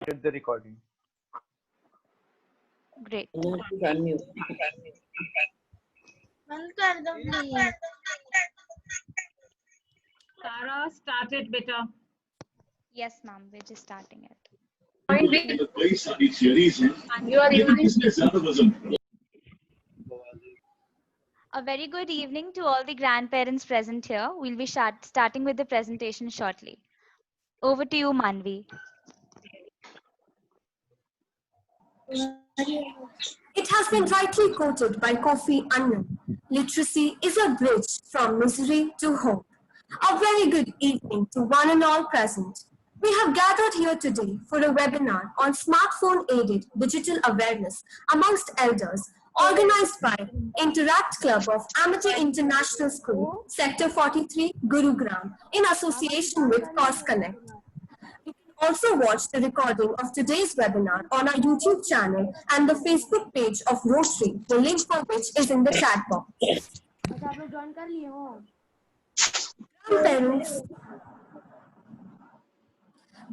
started the recording. Great. Tara, start it better. Yes, ma'am. We're just starting it. A very good evening to all the grandparents present here. We'll be starting with the presentation shortly. Over to you, Manvi. It has been rightly quoted by Kofi Annan. Literacy is a bridge from misery to hope. A very good evening to one and all present. We have gathered here today for a webinar on smartphone-aided digital awareness amongst elders, organized by Interact Club of Amity International School, Sector 43, Gurugram, in association with Cause Connect. Also watch the recording of today's webinar on our YouTube channel and the Facebook page of Rotary, the link for which is in the chat box.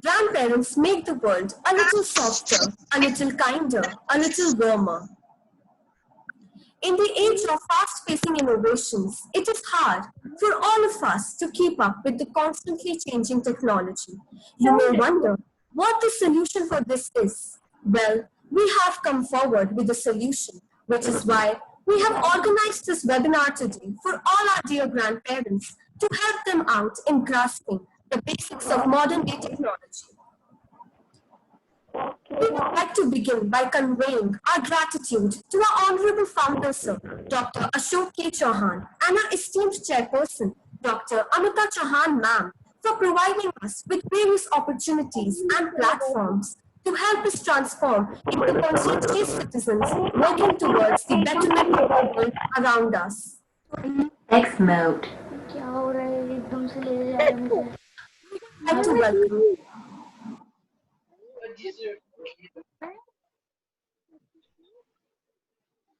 Grandparents make the world a little softer, a little kinder, a little warmer. In the age of fast-pacing innovations, it is hard for all of us to keep up with the constantly changing technology. You may wonder what the solution for this is. Well, we have come forward with a solution, which is why we have organized this webinar today for all our dear grandparents to help them out in grasping the basics of modern-day technology. We would like to begin by conveying our gratitude to our Honorable Founder, Sir, Dr. Ashok K. Chauhan, and our esteemed Chairperson, Dr. Amita Chauhan, Ma'am, for providing us with various opportunities and platforms to help us transform into conscientious citizens working towards the betterment of the world around us. X mode. I'd like to welcome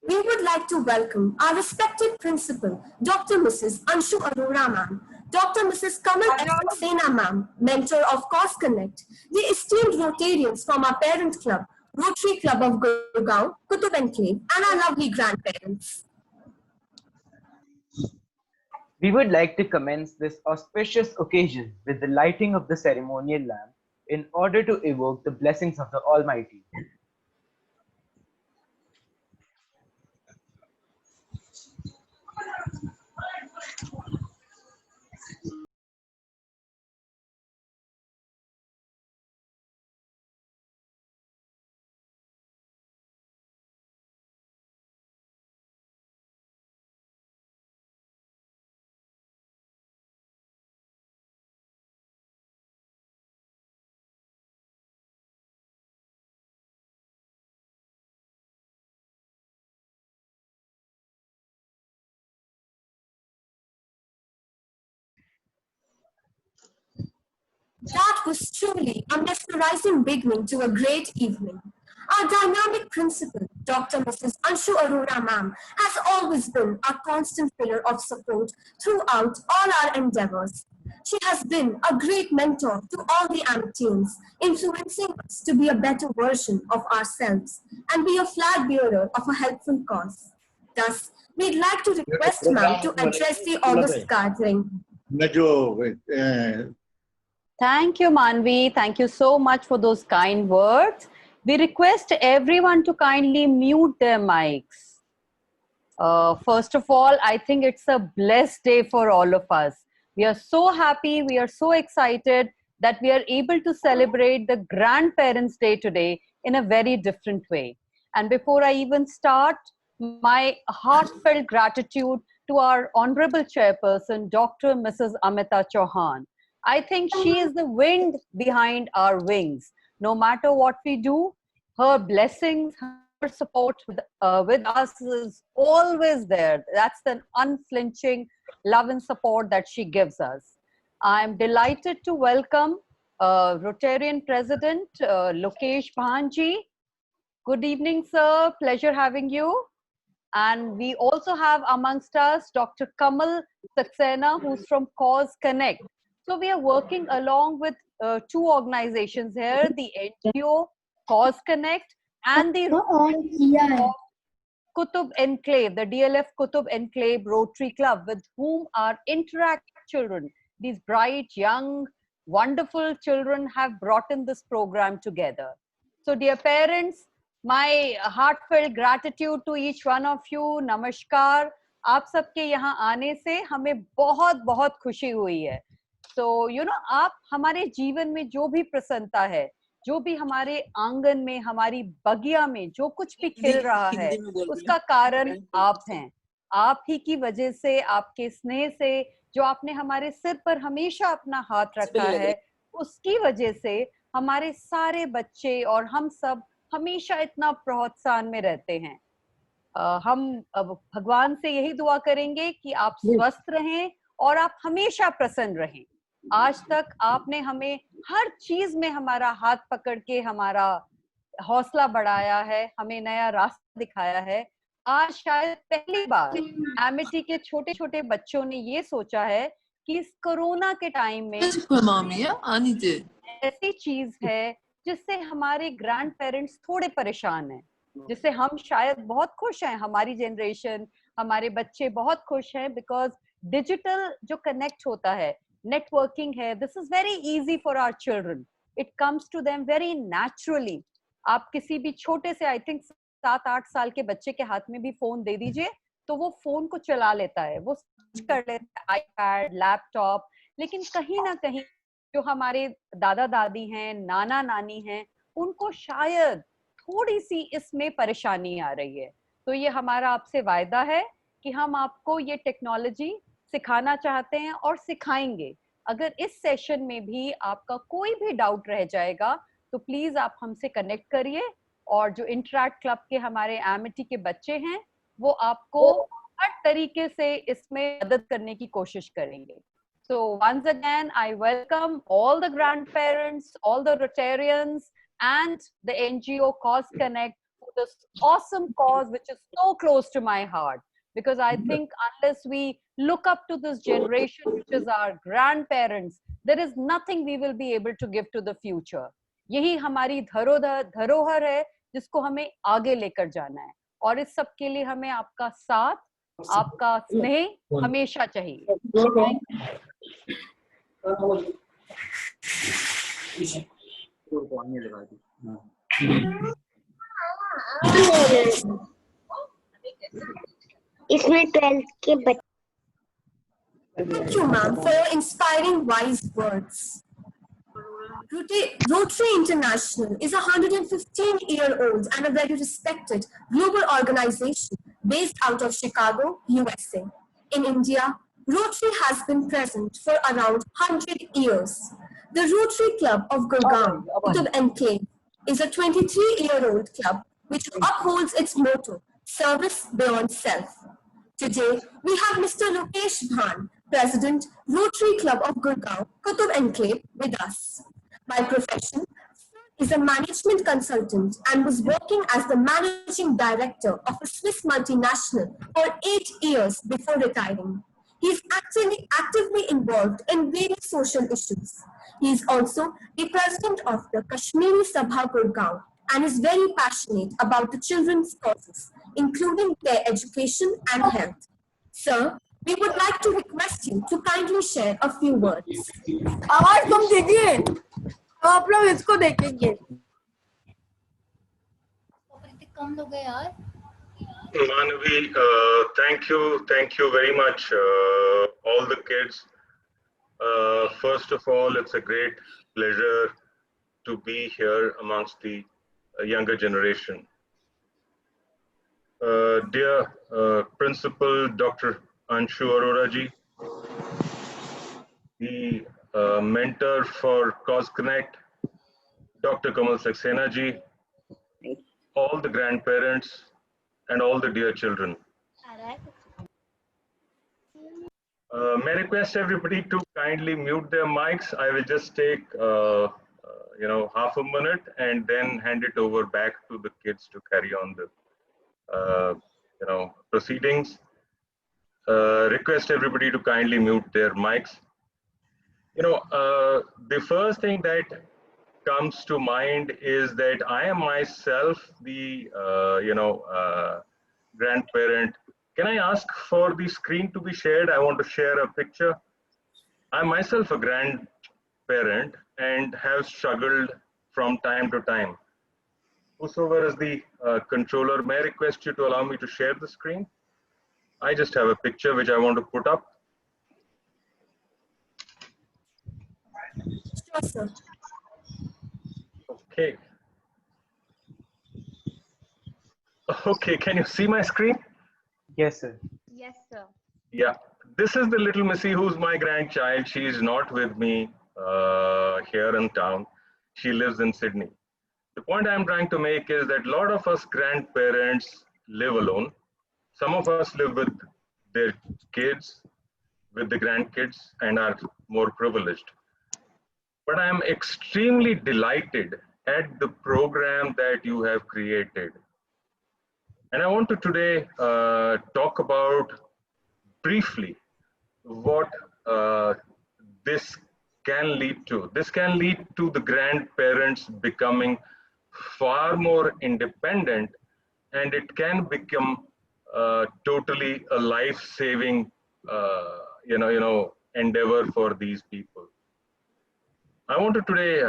We would like to welcome our respected principal, Dr. Mrs. Anshu Arora Ma'am, Dr. Mrs. Kamal F. Saxena Ma'am, mentor of Cause Connect, the esteemed Rotarians from our parent club, Rotary Club of Gurgaon, Kutub Enclave, and our lovely grandparents. We would like to commence this auspicious occasion with the lighting of the ceremonial lamp in order to evoke the blessings of the Almighty. That was truly a mesmerizing beginning to a great evening. Our dynamic principal, Dr. Mrs. Anshu Arora Ma'am, has always been a constant pillar of support throughout all our endeavors. She has been a great mentor to all the Amitians, influencing us to be a better version of ourselves and be a flag bearer of a helpful cause. Thus, we'd like to request Ma'am to address the August gathering. Thank you, Manvi. Thank you so much for those kind words. We request everyone to kindly mute their mics. First of all, I think it's a blessed day for all of us. We are so happy, we are so excited that we are able to celebrate the Grandparents' Day today in a very different way. And before I even start, my heartfelt gratitude to our Honorable Chairperson, Dr. Mrs. Amita Chauhan. I think she is the wind behind our wings. No matter what we do, her blessings, her support with us is always there. That's the unflinching love and support that she gives us. I'm delighted to welcome Rotarian President Lokesh Bhanji. Good evening, sir. Pleasure having you. And we also have amongst us Dr. Kamal Saxena, who's from Cause Connect. So we are working along with two organizations here, the NGO Cause Connect and the Kutub Enclave, the DLF Kutub Enclave Rotary Club, with whom our Interact children, these bright, young, wonderful children, have brought in this program together. So dear parents, my heartfelt gratitude to each one of you. Namaskar. आप सबके यहाँ आने से हमें बहुत बहुत खुशी हुई है. So you know, आप हमारे जीवन में जो भी प्रसन्नता है, जो भी हमारे आंगन में, हमारी बगिया में जो कुछ भी खिल रहा है, उसका कारण आप हैं. आप ही की वजह से, आपके स्नेह से, जो आपने हमारे सिर पर हमेशा अपना हाथ रखा है, उसकी वजह से हमारे सारे बच्चे और हम सब हमेशा इतना प्रोत्साहन में रहते हैं. हम अब भगवान से यही दुआ करेंगे कि आप स्वस्थ रहें और आप हमेशा प्रसन्न रहें. आज तक आपने हमें हर चीज में हमारा हाथ पकड़ के हमारा हौसला बढ़ाया है, हमें नया रास्ता दिखाया है. आज शायद पहली बार एमिटी के छोटे छोटे बच्चों ने ये सोचा है कि इस कोरोना के टाइम में ऐसी चीज है जिससे हमारे ग्रैंड पेरेंट्स थोड़े परेशान हैं, जिससे हम शायद बहुत खुश हैं. हमारी जनरेशन, हमारे बच्चे बहुत खुश हैं, बिकॉज डिजिटल जो कनेक्ट होता है, नेटवर्किंग है, this is very easy for our children. It comes to them very naturally. आप किसी भी छोटे से, आई थिंक 7-8 साल के बच्चे के हाथ में भी फोन दे दीजिए तो वो फोन को चला लेता है, वो कर लेता है, आईपैड, लैपटॉप. लेकिन कहीं ना कहीं जो हमारे दादा दादी हैं, नाना नानी हैं, उनको शायद थोड़ी सी इसमें परेशानी आ रही है. तो ये हमारा आपसे वायदा है कि हम आपको ये टेक्नोलॉजी सिखाना चाहते हैं और सिखाएंगे. अगर इस सेशन में भी आपका कोई भी डाउट रह जाएगा तो प्लीज आप हमसे कनेक्ट करिए, और जो इंटरैक्ट क्लब के हमारे एमिटी के बच्चे हैं वो आपको हर तरीके से इसमें मदद करने की कोशिश करेंगे. So once again, I welcome all the grandparents, all the Rotarians, and the NGO Cause Connect for this awesome cause, which is so close to my heart. Because I think unless we look up to this generation, which is our grandparents, there is nothing we will be able to give to the future. यही हमारी धरोहर है जिसको हमें आगे लेकर जाना है, और इस सब के लिए हमें आपका साथ, आपका स्नेह हमेशा चाहिए. इसमें 12th के बच्चे. Thank you, ma'am, for your inspiring wise words. Rotary International is a 115-year-old and a very respected global organization based out of Chicago, USA. In India, Rotary has been present for around 100 years. The Rotary Club of Gurgaon, Kutub Enclave, is a 23-year-old club which upholds its motto, service beyond self. Today, we have Mr. Lokesh Bhan, President, Rotary Club of Gurgaon, Kutub Enclave, with us. By profession, is a management consultant and was working as the managing director of a Swiss multinational for 8 years before retiring. He is actively involved in various social issues. He is also the president of the Kashmiri Sabha Gurgaon and is very passionate about the children's causes, including their education and health. Sir, we would like to request you to kindly share a few words. आवाज तुम देखिए, आप लोग इसको देखेंगे. कम लोग हैं यार. Manvi, thank you very much, all the kids. First of all, it's a great pleasure to be here amongst the younger generation. Dear Principal Dr. Anshu Arora ji, the mentor for Cause Connect, Dr. Kamal Saxena ji, all the grandparents, and all the dear children. May I request everybody to kindly mute their mics. I will just take half a minute and then hand it over back to the kids to carry on the proceedings. Request everybody to kindly mute their mics. The first thing that comes to mind is that I am myself the, grandparent. Can I ask for the screen to be shared? I want to share a picture. I'm myself a grandparent and have struggled from time to time. Whosoever is the controller, may I request you to allow me to share the screen? I just have a picture which I want to put up. Sure, sir. Okay. Okay, can you see my screen? Yes, sir. Yes, sir. Yeah, this is the little Missy who's my grandchild. She is not with me here in town. She lives in Sydney. The point I'm trying to make is that a lot of us grandparents live alone. Some of us live with their kids, with the grandkids, and are more privileged. But I'm extremely delighted at the program that you have created. And I want to today talk about briefly what this can lead to. This can lead to the grandparents becoming far more independent, and it can become totally a life-saving, endeavor for these people. I want to today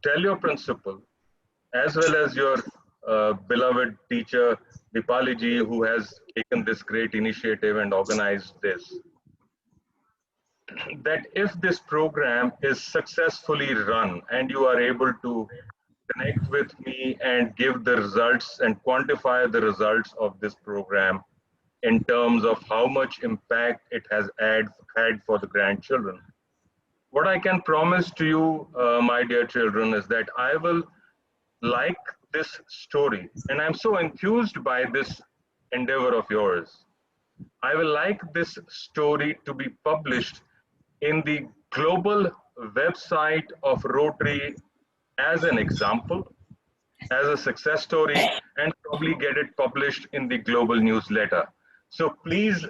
tell your principal, as well as your beloved teacher, Dipali ji, who has taken this great initiative and organized this, that if this program is successfully run and you are able to connect with me and give the results and quantify the results of this program in terms of how much impact it has had for the grandchildren. What I can promise to you, my dear children, is that I will like this story, and I'm so enthused by this endeavor of yours. I will like this story to be published in the global website of Rotary as an example, as a success story, and probably get it published in the global newsletter. So please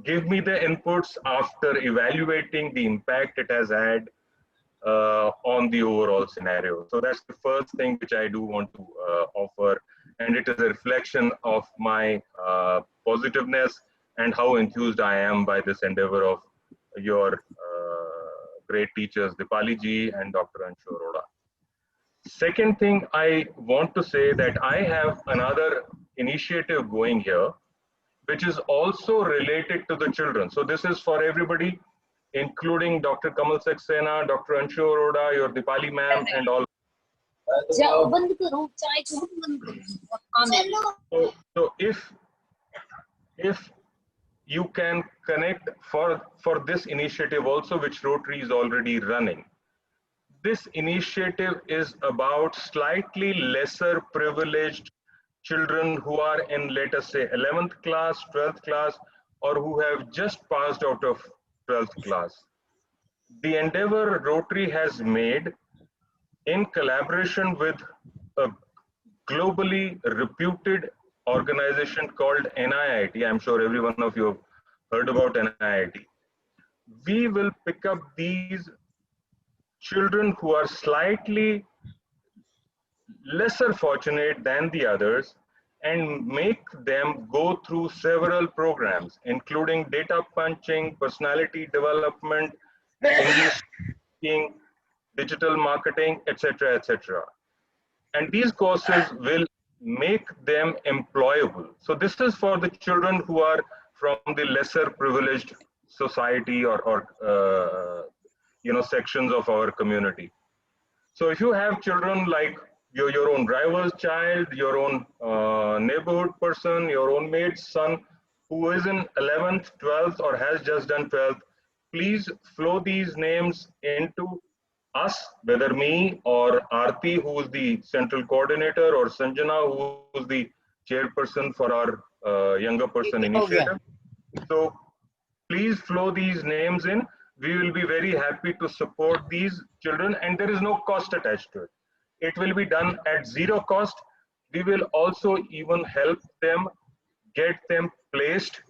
give me the inputs after evaluating the impact it has had on the overall scenario. So that's the first thing which I do want to offer, and it is a reflection of my positiveness and how enthused I am by this endeavor of your great teachers, Dipali ji and Dr. Anshu Arora. Second thing I want to say that I have another initiative going here, which is also related to the children. So this is for everybody, including Dr. Kamal Saxena, Dr. Anshu Arora, your Dipali ma'am, and all. So if you can connect for this initiative also, which Rotary is already running. This initiative is about slightly lesser privileged children who are in, let us say, 11th class, 12th class, or who have just passed out of 12th class. The endeavor Rotary has made in collaboration with a globally reputed organization called NIIT. I'm sure every one of you have heard about NIIT. We will pick up these children who are slightly lesser fortunate than the others and make them go through several programs, including data punching, personality development, English speaking, digital marketing, etc., etc. And these courses will make them employable. So this is for the children who are from the lesser privileged society or sections of our community. So if you have children like your own driver's child, your own neighborhood person, your own mate's son, who is in 11th, 12th, or has just done 12th, please flow these names into us, whether me or Aarti, who is the central coordinator, or Sanjana, who is the chairperson for our younger person initiative. So please flow these names in. We will be very happy to support these children, and there is no cost attached to it. It will be done at zero cost. We will also even help them get them placed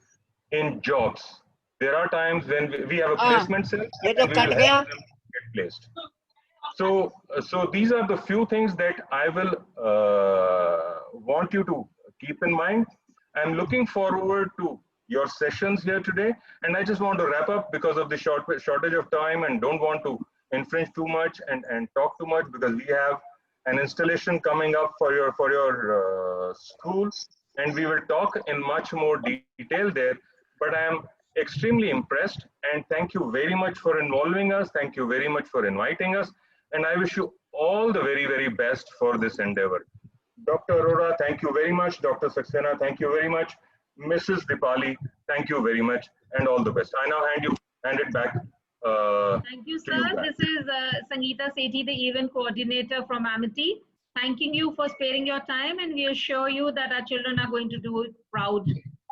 in jobs. There are times when we have a placement cell ये and तो we cut will गया have them get placed. So these are the few things that I will want you to keep in mind. I'm looking forward to your sessions here today, and I just want to wrap up because of the shortage of time, and don't want to infringe too much and talk too much, because we have an installation coming up for your school, and we will talk in much more detail there. But I am extremely impressed, and thank you very much for involving us. Thank you very much for inviting us, and I wish you all the very, very best for this endeavor. Dr. Arora, thank you very much. Dr. Saxena, thank you very much. Mrs. Dipali, thank you very much, and all the best. I now hand it back. Thank you, To sir. you guys. This is Sangeeta Sethi, the event coordinator from Amity. Thanking you for sparing your time, and we assure you that our children are going to do it proud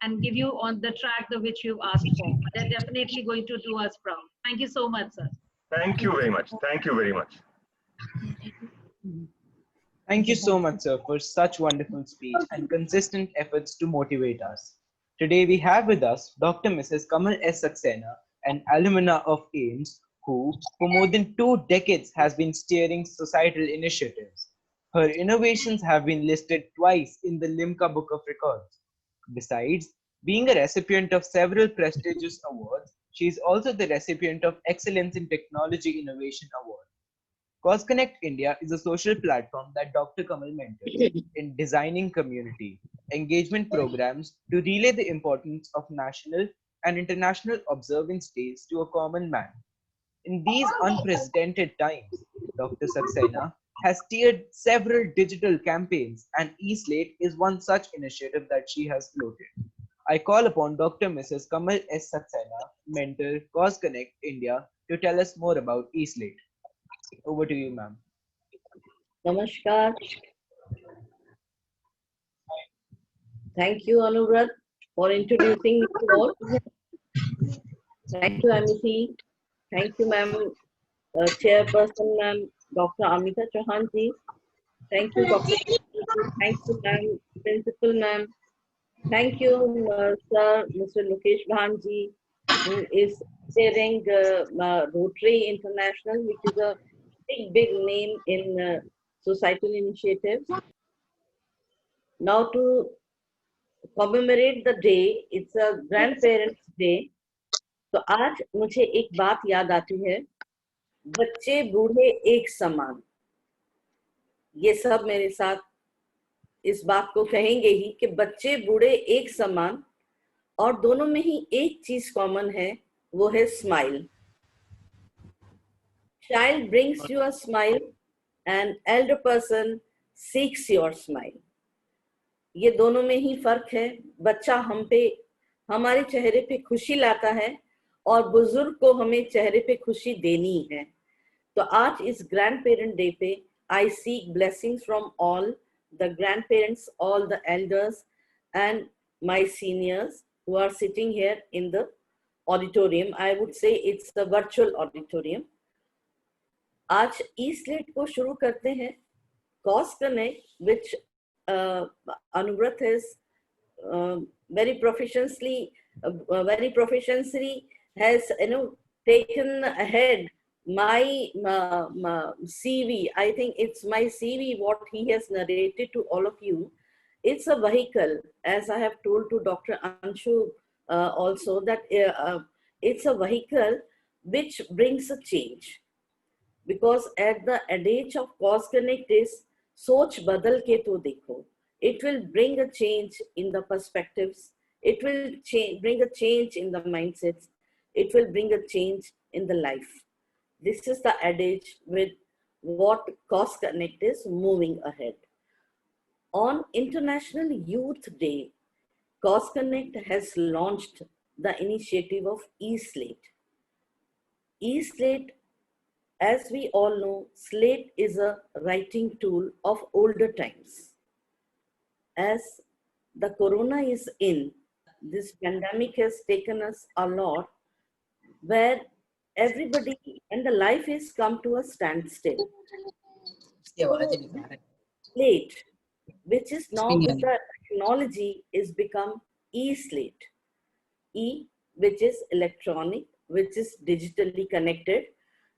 and give you on the track the which you've asked for. They're definitely going to do us proud. Thank you so much, sir. Thank you very much. Thank you very much. Thank you so much, sir, for such wonderful speech and consistent efforts to motivate us. Today we have with us Dr. Mrs. Kamal S. Saxena, an alumna of AIMS, who for more than 2 decades has been steering societal initiatives. Her innovations have been listed twice in the Limca Book of Records. Besides being a recipient of several prestigious awards, she is also the recipient of Excellence in Technology Innovation Award. Cause Connect India is a social platform that Dr. Kamal mentors in designing community engagement programs to relay the importance of national and international observance days to a common man. In these unprecedented times, Dr. Saxena has steered several digital campaigns, and eSlate is one such initiative that she has floated. I call upon Dr. Mrs. Kamal S. Saxena, mentor Cause Connect India, to tell us more about eSlate. Over to you, ma'am. Namaskar. Thank you, Anurad, for introducing me to all. Thank you, Amity. Thank you, ma'am, Chairperson, ma'am, Dr. Amita Chauhan ji. Thank you, Dr. Thank you, ma'am, Principal, ma'am. Thank you, sir, Mr. Lokesh Bhan ji, who is chairing Rotary International, which is a big name in societal initiatives. Now to commemorate the day, it's a grandparents day. तो आज मुझे एक बात याद आती है, बच्चे बूढ़े एक समान. ये सब मेरे साथ इस बात को कहेंगे ही कि बच्चे बूढ़े एक समान, और दोनों में ही एक चीज कॉमन है, वो है smile. Child brings you a smile, and elder person seeks your smile. ये दोनों में ही फर्क है. बच्चा हमारे चेहरे पे खुशी लाता है, और बुजुर्ग को हमें चेहरे पे खुशी देनी है. तो आज इस ग्रैंड पेरेंट डे पे I seek blessings from all the grandparents, all the elders, and my seniors who are sitting here in the auditorium. I would say it's the virtual auditorium. आज eSlate को शुरू करते हैं. Cause Connect, which Anuvrat has very proficiently has taken ahead my CV. I think it's my CV what he has narrated to all of you. It's a vehicle, as I have told to Dr. Anshu also, that it's a vehicle which brings a change. Because at the adage of Cause Connect is, soch badal ke to dekho. It will bring a change in the perspectives. It will bring a change in the mindsets. It will bring a change in the life. This is the adage with what Cause Connect is moving ahead. On International Youth Day, Cause Connect has launched the initiative of eSlate. eSlate, as we all know, slate is a writing tool of older times. As the corona is in, this pandemic has taken us a lot, where everybody and the life has come to a standstill. Slate, which is now with the technology, is become eSlate. E, which is electronic, which is digitally connected.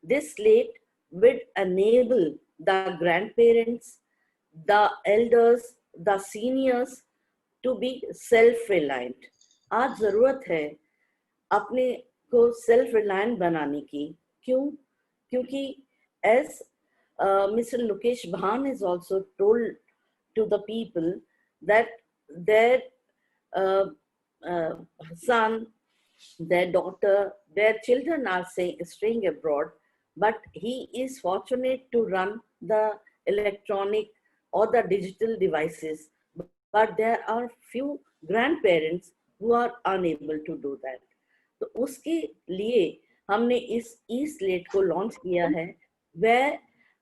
This slate will enable the grandparents, the elders, the seniors to be self-reliant. आज जरूरत है अपने को self-reliant बनाने की. क्यों? क्योंकि as Mr. Lokesh Bhan has also told to the people that their son, their daughter, their children are staying abroad, but he is fortunate to run the electronic or the digital devices. But there are few grandparents who are unable to do that. तो उसके लिए हमने इस e-slate को launch किया है, where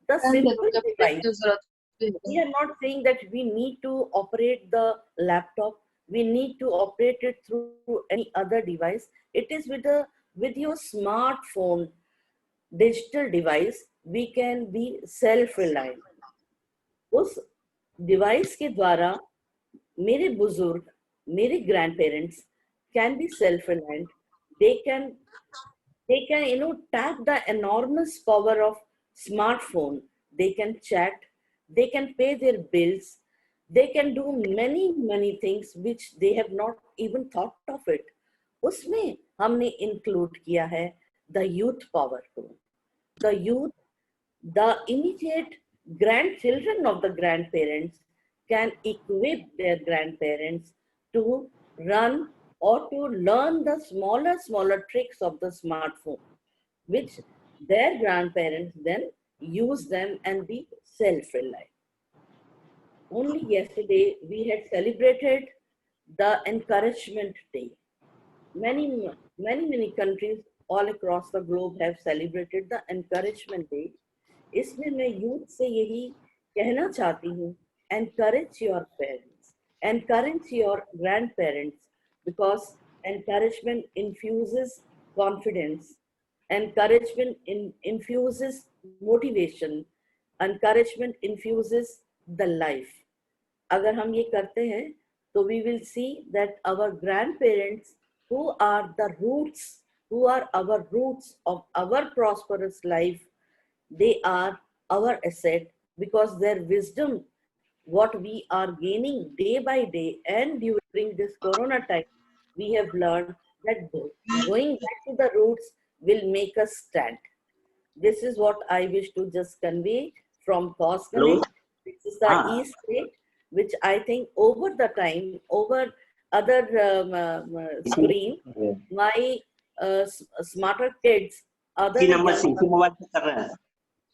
the simple device, we are not saying that we need to operate the laptop, we need to operate it through any other device. It is with your smartphone, digital device, we can be self-reliant. उस device के द्वारा मेरे बुजुर्ग, मेरे grandparents can be self-reliant. They can tap the enormous power of smartphone. They can chat, they can pay their bills, they can do many things which they have not even thought of it. उसमें हमने include किया है the youth power को. The youth, the immediate grandchildren of the grandparents can equip their grandparents to run or to learn the smaller tricks of the smartphone, which their grandparents then use them and be self-reliant. Only yesterday we had celebrated the Encouragement Day. Many countries all across the globe have celebrated the Encouragement Day. इसमें मैं youth से यही कहना चाहती हूँ, encourage your parents, encourage your grandparents, because encouragement infuses confidence, encouragement infuses motivation, encouragement infuses the life. अगर हम ये करते हैं तो we will see that our grandparents, who are the roots, who are our roots of our prosperous life, they are our asset, because their wisdom, what we are gaining day by day and during this corona time, we have learned that going back to the roots will make us stand. This is what I wish to just convey from Cosconnect. This is the e-slate, which I think over the time, over other screen, my smarter kids, other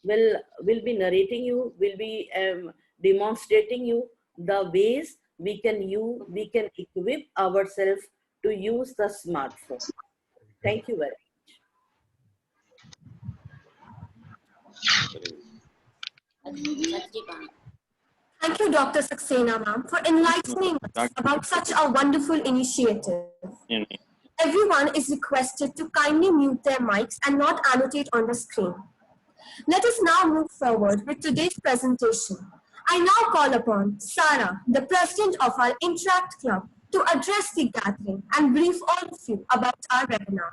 will be narrating you, will be demonstrating you the ways we can equip ourselves to use the smartphone. Thank you very much. Thank you, Dr. Saxena, ma'am, for enlightening us about such a wonderful initiative. Everyone is requested to kindly mute their mics and not annotate on the screen. Let us now move forward with today's presentation. I now call upon Sarah, the president of our Interact Club, to address the gathering and brief all of you about our webinar.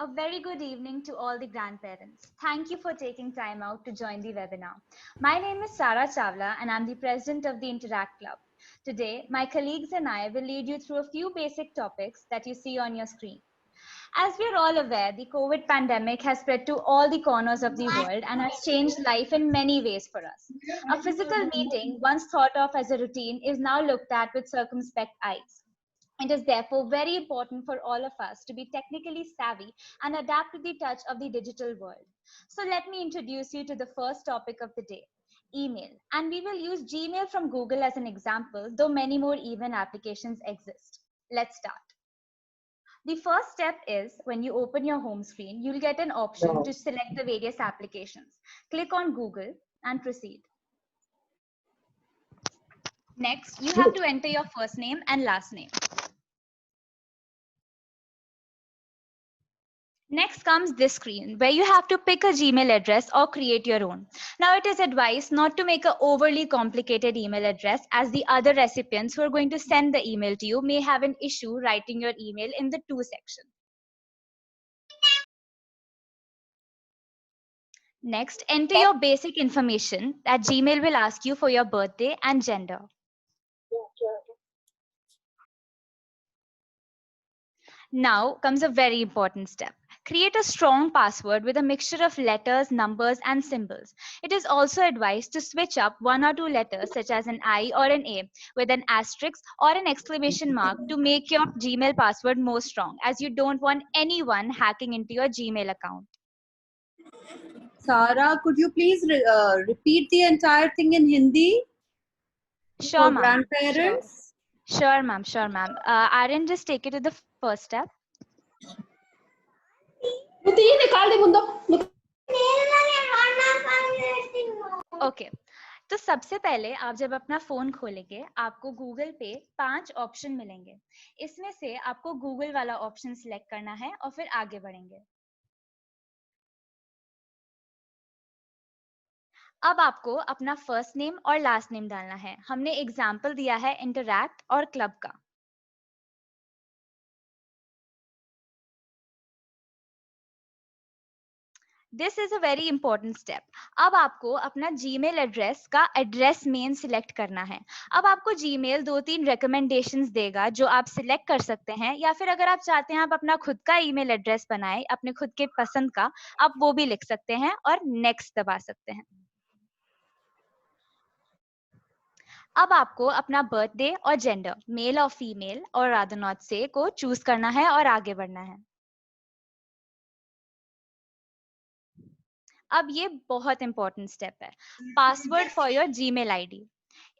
A very good evening to all the grandparents. Thank you for taking time out to join the webinar. My name is Sarah Chawla and I'm the president of the Interact Club. Today, my colleagues and I will lead you through a few basic topics that you see on your screen. As we are all aware, the COVID pandemic has spread to all the corners of the world and has changed life in many ways for us. A physical meeting, once thought of as a routine, is now looked at with circumspect eyes. It is therefore very important for all of us to be technically savvy and adapt to the touch of the digital world. So let me introduce you to the first topic of the day, email. And we will use Gmail from Google as an example, though many more even applications exist. Let's start. The first step is when you open your home screen, you'll get an option to select the various applications. Click on Google and proceed. Next, you have to enter your first name and last name. Next comes this screen where you have to pick a Gmail address or create your own. Now it is advised not to make an overly complicated email address, as the other recipients who are going to send the email to you may have an issue writing your email in the to section. Next, enter your basic information that Gmail will ask you for your birthday and gender. Now comes a very important step. Create a strong password with a mixture of letters, numbers, and symbols. It is also advised to switch up one or two letters, such as an I or an A, with an asterisk or an exclamation mark to make your Gmail password more strong, as you don't want anyone hacking into your Gmail account. Sarah, could you please repeat the entire thing in Hindi? Sure, For ma'am. grandparents? Sure, ma'am. Sure, ma'am. Aryan, just take it to the first step. Okay तो सबसे पहले आप जब अपना phone खोलेंगे आपको Google पे 5 option मिलेंगे. इसमें से आपको गूगल वाला ऑप्शन सिलेक्ट करना है और फिर आगे बढ़ेंगे. अब आपको अपना फर्स्ट नेम और लास्ट नेम डालना है. हमने एग्जाम्पल दिया है इंटरैक्ट और क्लब का. This is a very important step. अब आपको अपना जीमेल एड्रेस का एड्रेस मेन सिलेक्ट करना है. अब आपको जीमेल 2-3 रिकमेंडेशंस देगा जो आप सिलेक्ट कर सकते हैं, या फिर अगर आप चाहते हैं आप अपना खुद का ईमेल एड्रेस बनाएं अपने खुद के पसंद का, आप वो भी लिख सकते हैं और नेक्स्ट दबा सकते हैं. अब आपको अपना बर्थडे और जेंडर, मेल और फीमेल और रादर नॉट से को चूज करना है और आगे बढ़ना है. अब ये बहुत इंपॉर्टेंट स्टेप है, password for your Gmail ID.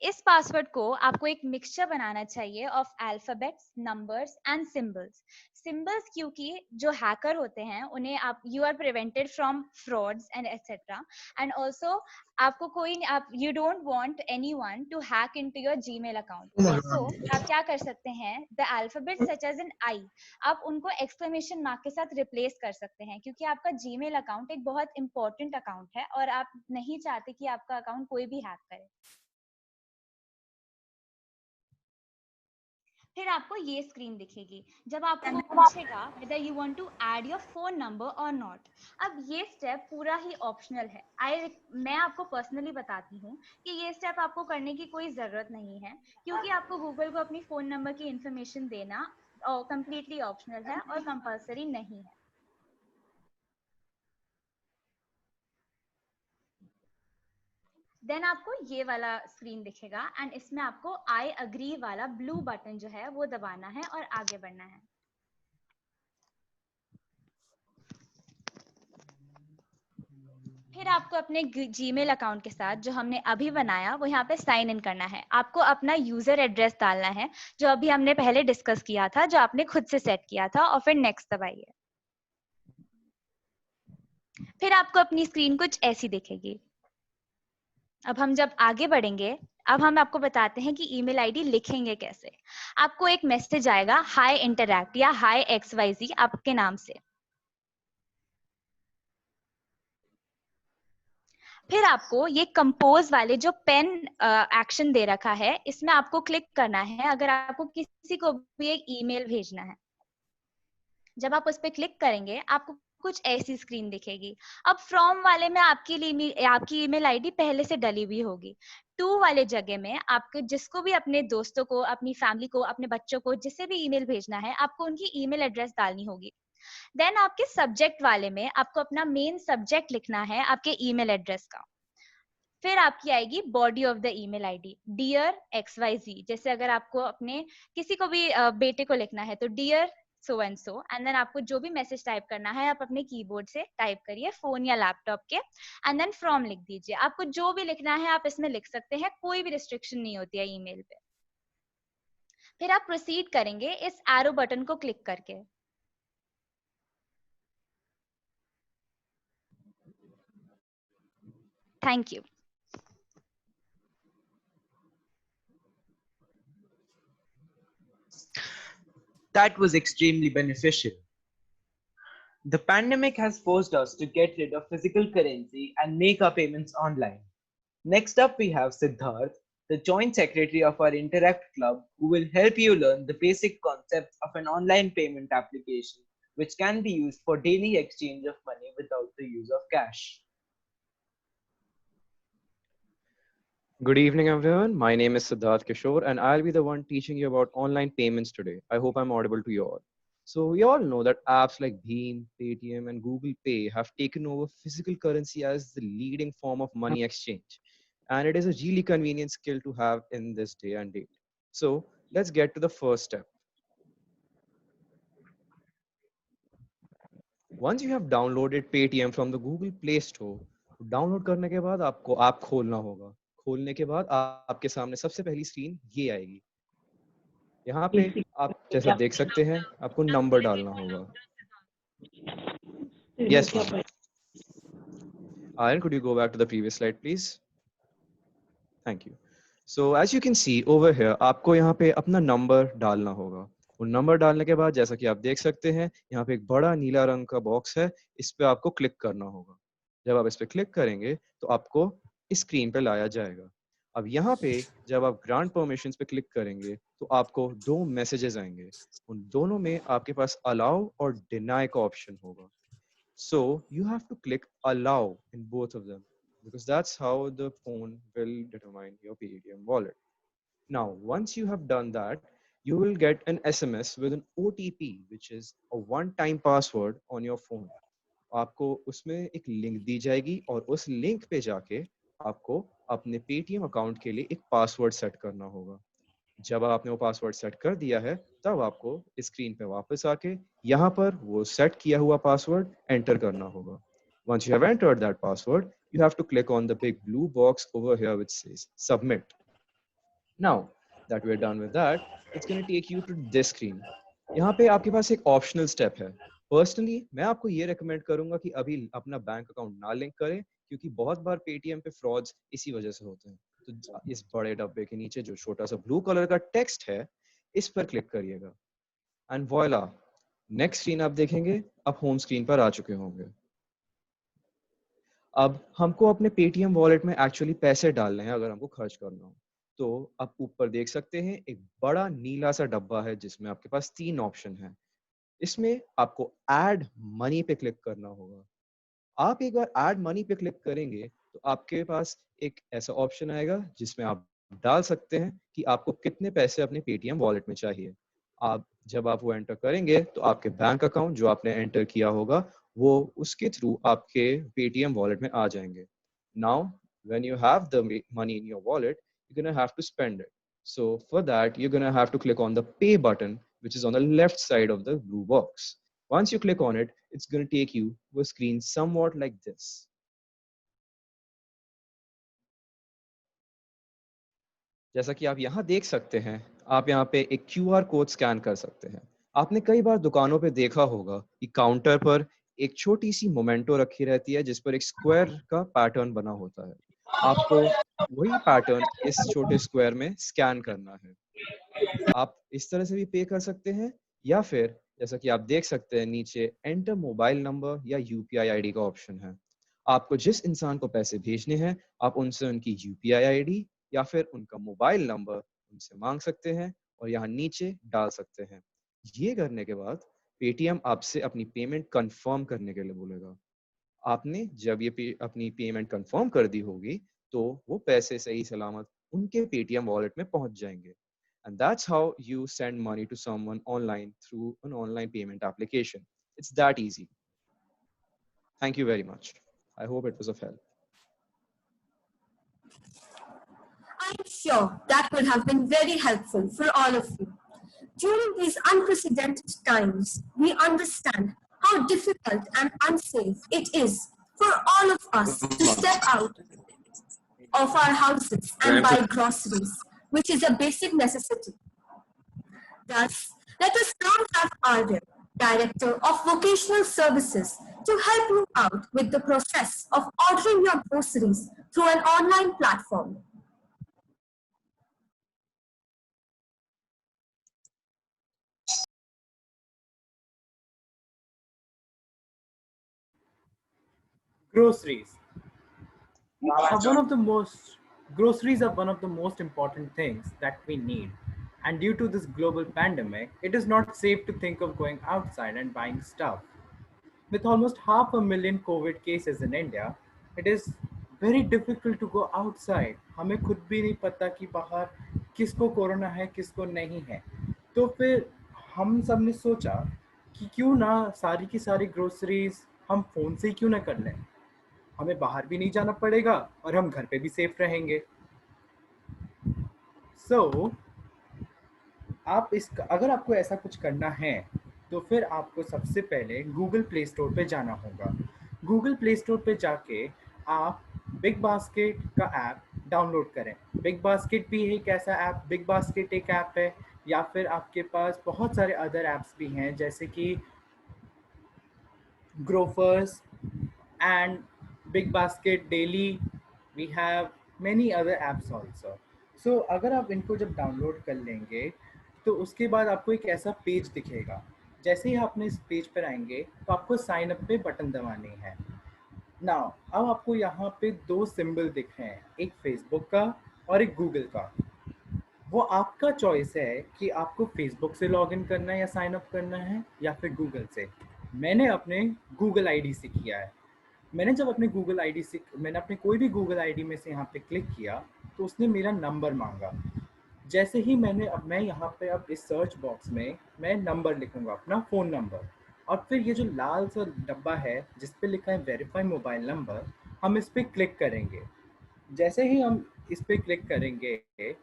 इस पासवर्ड को आपको एक मिक्सचर बनाना चाहिए of alphabets, numbers and symbols. Symbols क्योंकि जो हैकर होते हैं उन्हें आप you are prevented from frauds and etcetera, and also आपको कोई आप you don't want anyone to hack into your Gmail account. So आप क्या कर सकते हैं, the alphabets such as N I, आप उनको एक्सक्लेमेशन मार्क के साथ रिप्लेस कर सकते हैं, क्योंकि आपका जीमेल अकाउंट एक बहुत इंपॉर्टेंट अकाउंट है और आप नहीं चाहते कि आपका अकाउंट कोई भी हैक करे. फिर आपको ये स्क्रीन दिखेगी जब आपको पूछेगा whether you want to add your phone number or not. अब ये स्टेप पूरा ही ऑप्शनल है. मैं आपको पर्सनली बताती हूँ कि ये स्टेप आपको करने की कोई जरूरत नहीं है, क्योंकि आपको गूगल को अपनी फोन नंबर की इंफॉर्मेशन देना कंप्लीटली ऑप्शनल है और कंपल्सरी नहीं है. देन आपको ये वाला स्क्रीन दिखेगा एंड इसमें आपको आई अग्री वाला ब्लू बटन जो है वो दबाना है और आगे बढ़ना है. फिर आपको अपने जीमेल अकाउंट के साथ जो हमने अभी बनाया वो यहाँ पे साइन इन करना है. आपको अपना यूजर एड्रेस डालना है जो अभी हमने पहले डिस्कस किया था, जो आपने खुद से सेट किया था, और फिर नेक्स्ट दबाइए. फिर आपको अपनी स्क्रीन कुछ ऐसी दिखेगी. अब हम जब आगे बढ़ेंगे, अब हम आपको बताते हैं कि ईमेल आईडी लिखेंगे कैसे. आपको एक मैसेज आएगा हाय इंटरैक्ट या हाय XYZ आपके नाम से. फिर आपको ये कंपोज वाले जो पेन एक्शन दे रखा है इसमें आपको क्लिक करना है अगर आपको किसी को भी एक ईमेल भेजना है. जब आप उस पर क्लिक करेंगे आपको कुछ ऐसी स्क्रीन दिखेगी. अब फ्रॉम वाले में आपकी ईमेल आईडी पहले से डली हुई होगी. टू वाले जगह में आपको जिसको भी अपने दोस्तों को, अपनी फैमिली को, अपने बच्चों को जिसे भी ईमेल भेजना है आपको उनकी ईमेल एड्रेस डालनी होगी. देन आपके सब्जेक्ट वाले में आपको अपना मेन सब्जेक्ट लिखना है आपके ईमेल एड्रेस का. फिर आपकी आएगी body of the email ID, dear XYZ. जैसे अगर आपको अपने किसी को भी बेटे को लिखना है तो dear so and so, and then आपको जो भी मैसेज टाइप करना है आप अपने कीबोर्ड से टाइप करिए फोन या लैपटॉप के, एंड देन फ्रॉम लिख दीजिए. आपको जो भी लिखना है आप इसमें लिख सकते हैं, कोई भी रिस्ट्रिक्शन नहीं होती है ईमेल पे. फिर आप प्रोसीड करेंगे इस एरो बटन को क्लिक करके. Thank you. That was extremely beneficial. The pandemic has forced us to get rid of physical currency and make our payments online. Next up, we have Siddharth, the Joint Secretary of our Interact Club, who will help you learn the basic concepts of an online payment application which can be used for daily exchange of money without the use of cash. Good evening, everyone. My name is Siddharth Kishore, and I'll be the one teaching you about online payments today. I hope I'm audible to you all. So, we all know that apps like Bheem, Paytm, and Google Pay have taken over physical currency as the leading form of money exchange. And it is a really convenient skill to have in this day and date. So, let's get to the first step. Once you have downloaded Paytm from the Google Play Store, download करने के बाद आपको app खोलना होगा. खोलने के बाद आपके सामने सबसे पहली स्क्रीन ये आएगी. यहाँ पे आप जैसा देख सकते हैं आपको नंबर डालना होगा. Yes, ma'am. Aaron, could you go back to the previous slide, please? Thank you. So as you can see over here, आपको यहाँ पे अपना नंबर डालना होगा. और नंबर डालने के बाद जैसा कि आप देख सकते हैं यहाँ पे एक बड़ा नीला रंग का बॉक्स है. इस पे आपको क्लिक करना होगा. जब आप इस पे क्लिक करेंगे तो आपको इस स्क्रीन पे लाया जाएगा. अब यहाँ पे जब आप ग्रांट परमिशंस पे क्लिक करेंगे तो आपको दो मैसेजेस आएंगे. उन दोनों में आपके पास अलाउ और डिनाई का ऑप्शन होगा. So you have to click allow in both of them because that's how the phone will determine your Paytm wallet. Now, once you have done that, you will get an SMS with an OTP, which is a one-time password on your phone. आपको उसमें एक link दी जाएगी और उस link पे जाके आपको अपने Paytm अकाउंट के लिए एक पासवर्ड सेट करना होगा. जब आपने वो पासवर्ड सेट कर दिया है तब आपको स्क्रीन पे वापस आके यहाँ पर वो सेट किया हुआ पासवर्ड एंटर करना होगा. Once you have entered that password, you have to click on the big blue box over here which says submit. Now that we're done with that, it's going to take you to this screen. यहाँ पे आपके पास एक optional step है. Personally मैं आपको ये recommend करूंगा कि अभी अपना बैंक अकाउंट ना लिंक करें क्योंकि बहुत बार पेटीएम पे फ्रॉड्स इसी वजह से होते हैं. तो इस बड़े डब्बे के नीचे जो छोटा सा ब्लू कलर का टेक्स्ट है इस पर क्लिक करिएगा एंड वॉइला नेक्स्ट स्क्रीन आप देखेंगे. आप होम स्क्रीन पर आ चुके होंगे. अब हमको अपने पेटीएम वॉलेट में एक्चुअली पैसे डालने हैं अगर हमको खर्च करना हो. तो आप ऊपर देख सकते हैं एक बड़ा नीला सा डब्बा है जिसमें आपके पास 3 ऑप्शन है. इसमें आपको ऐड मनी पे क्लिक करना होगा. आप एक बार ऐड मनी पे क्लिक करेंगे तो आपके पास एक ऐसा ऑप्शन आएगा जिसमें आप डाल सकते हैं कि आपको कितने पैसे अपने पेटीएम वॉलेट में चाहिए. जब आप वो एंटर करेंगे तो आपके बैंक अकाउंट जो आपने एंटर किया होगा वो उसके थ्रू आपके पेटीएम वॉलेट में आ जाएंगे. Now when you have the money in your wallet you're going to have to spend it. So for that you're going to have to click on the pay button which is on the left side of the blue box. Once you click on it, it's going to take you to a screen somewhat like this. जैसा कि आप यहाँ देख सकते हैं आप यहाँ पे एक QR कोड स्कैन कर सकते हैं. आपने कई बार दुकानों पे देखा होगा कि काउंटर पर एक छोटी सी मोमेंटो रखी रहती है जिस पर एक स्क्वायर का पैटर्न बना होता है. आपको वही पैटर्न इस छोटे स्क्वायर में स्कैन करना है. आप इस तरह से भी पे कर सकते हैं या फिर जैसा कि आप देख सकते हैं नीचे एंटर मोबाइल नंबर या यूपीआई आईडी का ऑप्शन है. आपको जिस इंसान को पैसे भेजने हैं आप उनसे उनकी यूपीआई आईडी या फिर उनका मोबाइल नंबर उनसे मांग सकते हैं और यहाँ नीचे डाल सकते हैं. ये करने के बाद पेटीएम आपसे अपनी पेमेंट कंफर्म करने के लिए बोलेगा. आपने जब ये अपनी पेमेंट कंफर्म कर दी होगी तो वो पैसे सही सलामत उनके पेटीएम वॉलेट में पहुंच जाएंगे. And that's how you send money to someone online through an online payment application. It's that easy. Thank you very much. I hope it was of help. I'm sure that would have been very helpful for all of you. During these unprecedented times, we understand how difficult and unsafe it is for all of us to step out of our houses and buy groceries, which is a basic necessity. Thus, let us now have Arya, Director of Vocational Services, to help you out with the process of ordering your groceries through an online platform. Groceries are one of the most groceries are one of the most important things that we need. And due to this global pandemic, it is not safe to think of going outside and buying stuff. With almost 500,000 COVID cases in India, it is very difficult to go outside. हमें खुद भी नहीं पता कि बाहर किसको corona है किसको नहीं है. तो फिर हम सब ने सोचा कि क्यों ना सारी की सारी ग्रोसरीज हम फोन से ही क्यों ना कर लें. हमें बाहर भी नहीं जाना पड़ेगा और हम घर पे भी सेफ रहेंगे. So, अगर आपको ऐसा कुछ करना है तो फिर आपको सबसे पहले गूगल प्ले स्टोर पे जाना होगा. गूगल प्ले स्टोर पे जाके आप बिग बास्केट का ऐप डाउनलोड करें. बिग बास्केट भी एक ऐसा ऐप, बिग बास्केट एक ऐप है, या फिर आपके पास बहुत सारे अदर ऐप्स भी हैं जैसे कि Grofers and big basket daily. We have many other apps also. So अगर आप इनको जब डाउनलोड कर लेंगे तो उसके बाद आपको एक ऐसा पेज दिखेगा. जैसे ही आपने इस पेज पर आएंगे तो आपको साइन अप पे बटन दबानी है. नाउ अब आपको यहाँ पे 2 सिंबल दिख रहे हैं, एक फेसबुक का और एक गूगल का. वो आपका चॉइस है कि आपको फेसबुक से लॉगिन करना है या साइन अप करना है या फिर गूगल से. मैंने अपने गूगल आईडी से किया है. मैंने अपने कोई भी गूगल आईडी में से यहाँ पे क्लिक किया तो उसने मेरा नंबर मांगा. जैसे ही मैं यहाँ पे अब इस सर्च बॉक्स में मैं नंबर लिखूंगा, अपना फ़ोन नंबर, और फिर ये जो लाल सा डब्बा है जिस पे लिखा है वेरीफाई मोबाइल नंबर, हम इस पे क्लिक करेंगे. जैसे ही हम इस पे क्लिक करेंगे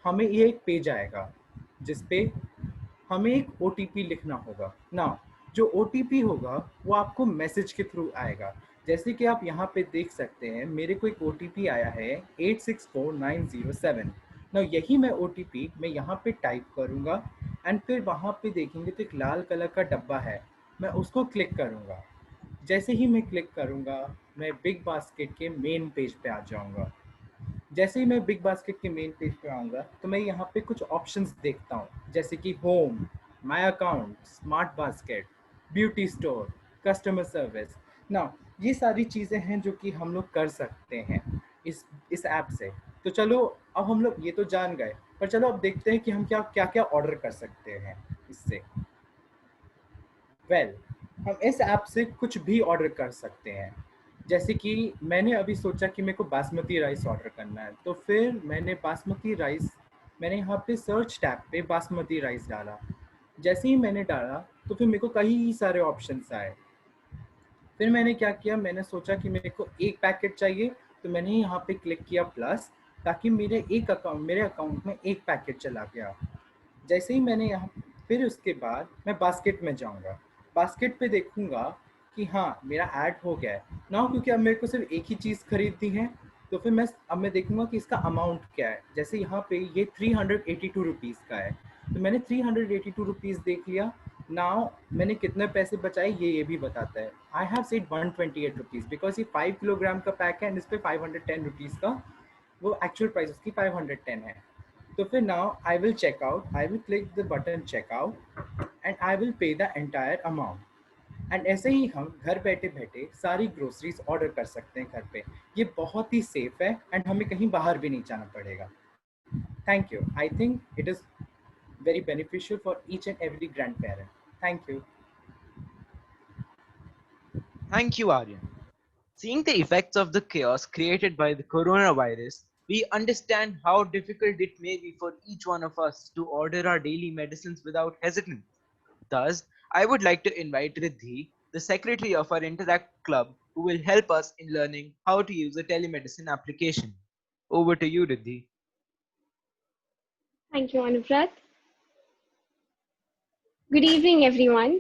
हमें ये एक पेज आएगा जिस पे हमें एक OTP लिखना होगा. ना जो OTP होगा वो आपको मैसेज के थ्रू आएगा. जैसे कि आप यहाँ पे देख सकते हैं मेरे को एक OTP आया है 864907. ना यही मैं OTP मैं यहाँ पे टाइप करूँगा एंड फिर वहाँ पे देखेंगे तो एक लाल कलर का डब्बा है, मैं उसको क्लिक करूँगा. जैसे ही मैं क्लिक करूँगा मैं बिग बास्केट के मेन पेज पे आ जाऊँगा. जैसे ही मैं बिग बास्केट के मेन पेज पे आऊँगा तो मैं यहाँ पे कुछ ऑप्शंस देखता हूँ जैसे कि home, my account, smart basket, beauty store, customer service. ना ये सारी चीज़ें हैं जो कि हम लोग कर सकते हैं इस ऐप से. तो चलो अब हम लोग ये तो जान गए, पर चलो अब देखते हैं कि हम क्या क्या ऑर्डर कर सकते हैं इससे. हम इस ऐप से कुछ भी ऑर्डर कर सकते हैं. जैसे कि मैंने अभी सोचा कि मेरे को बासमती राइस ऑर्डर करना है, तो फिर मैंने यहाँ पे सर्च टैब पे बासमती राइस डाला. जैसे ही मैंने डाला तो फिर मेरे को कई सारे ऑप्शंस आए. फिर मैंने क्या किया, मैंने सोचा कि मेरे को एक पैकेट चाहिए, तो मैंने यहाँ पे क्लिक किया प्लस, ताकि मेरे अकाउंट में एक पैकेट चला गया. जैसे ही मैंने फिर उसके बाद मैं बास्केट में जाऊँगा. बास्केट पे देखूँगा कि हाँ मेरा ऐड हो गया है ना, क्योंकि अब मेरे को सिर्फ एक ही चीज़ खरीदनी है. तो फिर मैं देखूँगा कि इसका अमाउंट क्या है. जैसे यहाँ पे ये 382 रुपीज़ का है, तो मैंने 382 रुपीज़ देख लिया. नाउ मैंने कितने पैसे बचाए ये भी बताता है. I have said 128 rupees because ये 5 किलोग्राम का पैक है एंड इस पर 510 रुपीज़ का वो एक्चुअल प्राइस उसकी 510 है. तो फिर now I will click the button checkout and I will pay the entire amount. And ऐसे ही हम घर बैठे बैठे सारी ग्रोसरीज ऑर्डर कर सकते हैं घर पे. ये बहुत ही सेफ है एंड हमें कहीं बाहर भी नहीं जाना पड़ेगा. Thank you. I think it is very beneficial for each and every grandparent. Thank you. Thank you, Aryan. Seeing the effects of the chaos created by the coronavirus, we understand how difficult it may be for each one of us to order our daily medicines without hesitance. Thus, I would like to invite Riddhi, the secretary of our Interact Club, who will help us in learning how to use a telemedicine application. Over to you, Riddhi. Thank you, Anuvrat. Good evening everyone.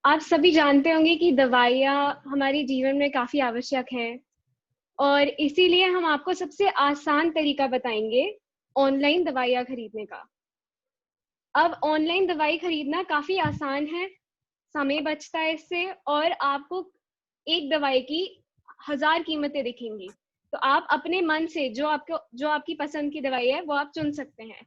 आप सभी जानते होंगे कि दवाइयाँ हमारे जीवन में काफ़ी आवश्यक हैं, और इसीलिए हम आपको सबसे आसान तरीका बताएंगे ऑनलाइन दवाइयाँ खरीदने का. अब ऑनलाइन दवाई खरीदना काफ़ी आसान है, समय बचता है इससे, और आपको एक दवाई की 1000 कीमतें दिखेंगी. तो आप अपने मन से जो आपकी पसंद की दवाई है वो आप चुन सकते हैं.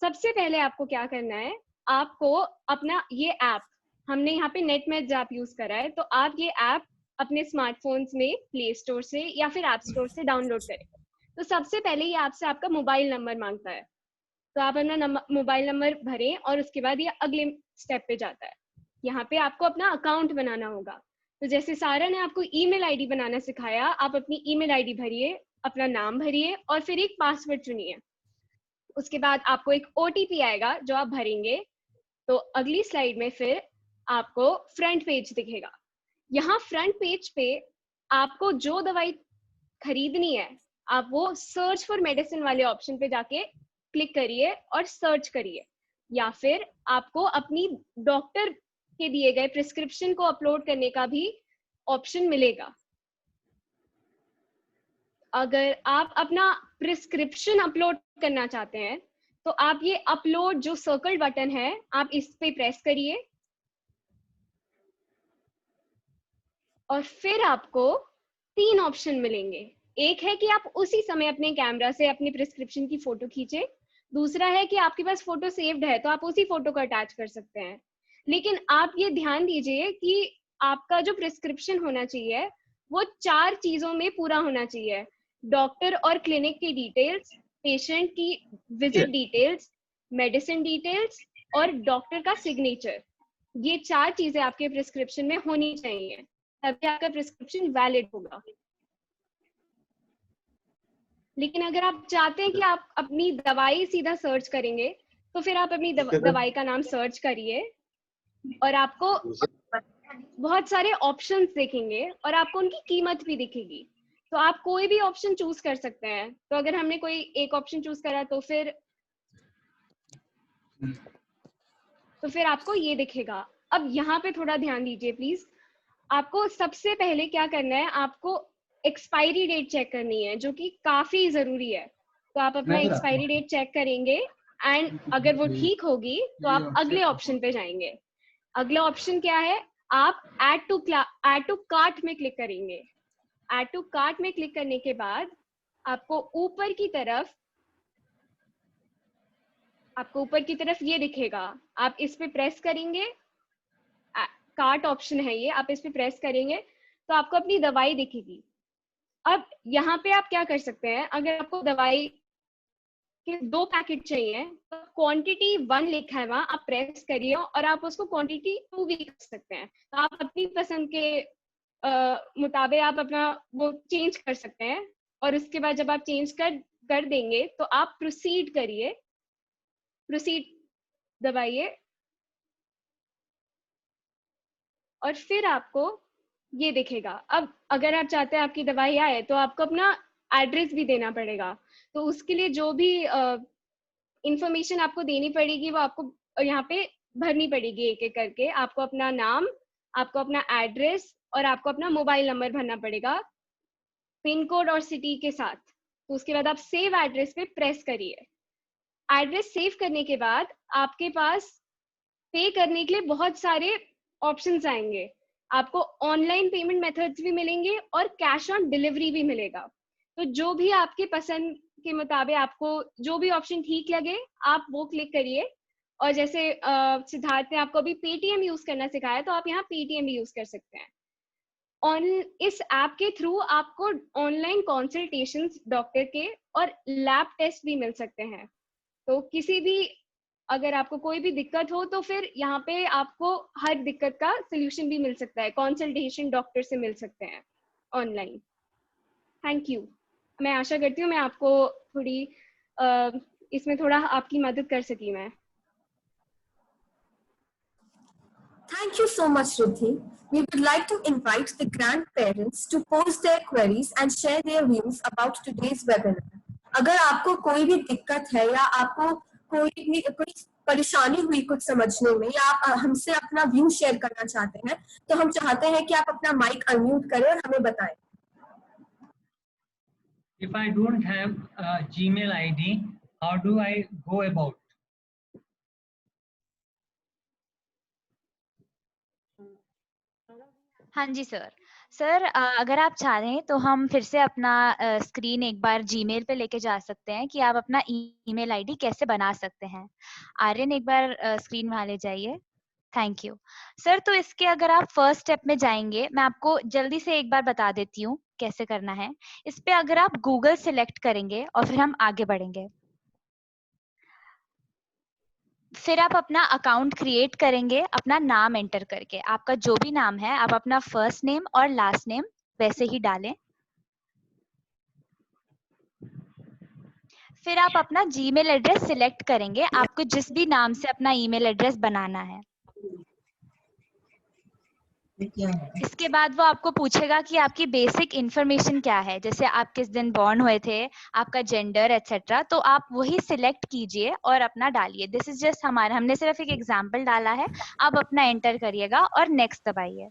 सबसे पहले आपको क्या करना है, आपको अपना ये ऐप, हमने यहाँ पे नेट मैच ऐप यूज करा है, तो आप ये ऐप अपने स्मार्टफोन्स में प्ले स्टोर से या फिर ऐप स्टोर से डाउनलोड करें। तो सबसे पहले ये आपसे आपका मोबाइल नंबर मांगता है, तो आप अपना मोबाइल नंबर भरें और उसके बाद ये अगले स्टेप पे जाता है। यहाँ पे आपको अपना अकाउंट बनाना होगा। तो जैसे सारा ने आपको ईमेल आईडी बनाना सिखाया, आप अपनी ईमेल आईडी भरिए, अपना नाम भरिए और फिर एक पासवर्ड चुनिए। उसके बाद आपको एक ओटीपी आएगा जो आप भरेंगे। तो अगली स्लाइड में फिर आपको फ्रंट पेज दिखेगा। यहाँ फ्रंट पेज पे आपको जो दवाई खरीदनी है, आप वो सर्च फॉर मेडिसिन वाले ऑप्शन पे जाके क्लिक करिए और सर्च करिए, या फिर आपको अपनी डॉक्टर के दिए गए प्रिस्क्रिप्शन को अपलोड करने का भी ऑप्शन मिलेगा। अगर आप अपना प्रिस्क्रिप्शन अपलोड करना चाहते हैं तो आप ये अपलोड जो सर्कल बटन है आप इस पे प्रेस करिए और फिर आपको 3 ऑप्शन मिलेंगे। एक है कि आप उसी समय अपने कैमरा से अपने प्रिस्क्रिप्शन की फोटो खींचे। दूसरा है कि आपके पास फोटो सेव्ड है तो आप उसी फोटो को अटैच कर सकते हैं। लेकिन आप ये ध्यान दीजिए कि आपका जो प्रिस्क्रिप्शन होना चाहिए वो 4 चीजों में पूरा होना चाहिए। डॉक्टर और क्लिनिक की डिटेल्स, पेशेंट की विजिट डिटेल्स, मेडिसिन डिटेल्स और डॉक्टर का सिग्नेचर। ये 4 चीजें आपके प्रिस्क्रिप्शन में होनी चाहिए, तभी आपका प्रिस्क्रिप्शन वैलिड होगा। लेकिन अगर आप चाहते हैं कि आप अपनी दवाई सीधा सर्च करेंगे तो फिर आप अपनी दवाई का नाम सर्च करिए और आपको बहुत सारे ऑप्शंस दिखेंगे और आपको उनकी कीमत भी दिखेगी। तो आप कोई भी ऑप्शन चूज कर सकते हैं। तो अगर हमने कोई एक ऑप्शन चूज करा तो फिर आपको ये दिखेगा। अब यहाँ पे थोड़ा ध्यान दीजिए प्लीज। आपको सबसे पहले क्या करना है, आपको एक्सपायरी डेट चेक करनी है, जो कि काफी जरूरी है। तो आप अपना एक्सपायरी डेट चेक करेंगे एंड अगर वो ठीक होगी तो आप अगले ऑप्शन पे जाएंगे। अगला ऑप्शन क्या है, आप ऐड टू कार्ट में क्लिक करेंगे। ऐड टू कार्ट में क्लिक करने के बाद आपको ऊपर की तरफ ये दिखेगा। आप इस पे प्रेस करेंगे, कार्ट ऑप्शन है ये, आप इस पे प्रेस करेंगे तो आपको अपनी दवाई दिखेगी। अब यहाँ पे आप क्या कर सकते हैं, अगर आपको दवाई के 2 पैकेट चाहिए तो क्वांटिटी 1 लिखा है वहां, आप प्रेस करिए और आप उसको क्वांटिटी 2 भी कर सकते हैं। तो आप अपनी पसंद के मुताबिक आप अपना वो चेंज कर सकते हैं। और उसके बाद जब आप चेंज कर देंगे तो आप प्रोसीड करिए, प्रोसीड दबाइए और फिर आपको ये दिखेगा। अब अगर आप चाहते हैं आपकी दवाई आए तो आपको अपना एड्रेस भी देना पड़ेगा। तो उसके लिए जो भी इंफॉर्मेशन आपको देनी पड़ेगी वो आपको यहाँ पे भरनी पड़ेगी एक एक करके। आपको अपना नाम, आपको अपना एड्रेस और आपको अपना मोबाइल नंबर भरना पड़ेगा पिन कोड और सिटी के साथ। तो उसके बाद आप सेव एड्रेस पे प्रेस करिए। एड्रेस सेव करने के बाद आपके पास पे करने के लिए बहुत सारे ऑप्शंस आएंगे। आपको ऑनलाइन पेमेंट मेथड्स भी मिलेंगे और कैश ऑन डिलीवरी भी मिलेगा। तो जो भी आपके पसंद के मुताबिक आपको जो भी ऑप्शन ठीक लगे आप वो क्लिक करिए। और जैसे सिद्धार्थ ने आपको अभी पेटीएम यूज करना सिखाया तो आप यहाँ पेटीएम भी यूज कर सकते हैं। इस ऐप के थ्रू आपको ऑनलाइन कंसल्टेशंस डॉक्टर के और लैब टेस्ट भी मिल सकते हैं। तो किसी भी अगर आपको कोई भी दिक्कत हो तो फिर यहाँ पे आपको हर दिक्कत का सोल्यूशन भी मिल सकता है। कंसल्टेशन डॉक्टर से मिल सकते हैं ऑनलाइन। Thank you. मैं आशा करती हूँ मैं आपको थोड़ी इसमें थोड़ा आपकी मदद कर सकी मैं। Thank you so much, Riddhi. We would like to invite the grandparents to pose their queries and share their views about today's webinar. अगर आपको कोई भी दिक्कत है या आपको कोई परेशानी हुई कुछ समझने में या आप हमसे अपना व्यू शेयर करना चाहते हैं तो हम चाहते हैं कि आप अपना माइक अनम्यूट करें और हमें बताएं। If I don't have a Gmail ID, how do I go about? हाँ जी सर, अगर आप चाह रहे हैं तो हम फिर से अपना स्क्रीन एक बार जीमेल पे लेके जा सकते हैं कि आप अपना ईमेल आईडी कैसे बना सकते हैं। आर्यन एक बार स्क्रीन वहां ले जाइए। Thank you sir. तो इसके अगर आप फर्स्ट स्टेप में जाएंगे, मैं आपको जल्दी से एक बार बता देती हूँ कैसे करना है। इस पे अगर आप गूगल सिलेक्ट करेंगे और फिर हम आगे बढ़ेंगे। फिर आप अपना अकाउंट क्रिएट करेंगे अपना नाम एंटर करके। आपका जो भी नाम है आप अपना फर्स्ट नेम और लास्ट नेम वैसे ही डालें। फिर आप अपना जीमेल एड्रेस सिलेक्ट करेंगे, आपको जिस भी नाम से अपना ईमेल एड्रेस बनाना है। इसके बाद वो आपको पूछेगा कि आपकी बेसिक इंफॉर्मेशन क्या है, जैसे आप किस दिन बॉर्न हुए थे, आपका जेंडर एटसेट्रा। तो आप वही सिलेक्ट कीजिए और अपना डालिए। दिस इज जस्ट हमने सिर्फ एक एग्जांपल डाला है। आप अपना एंटर करिएगा और नेक्स्ट दबाइए।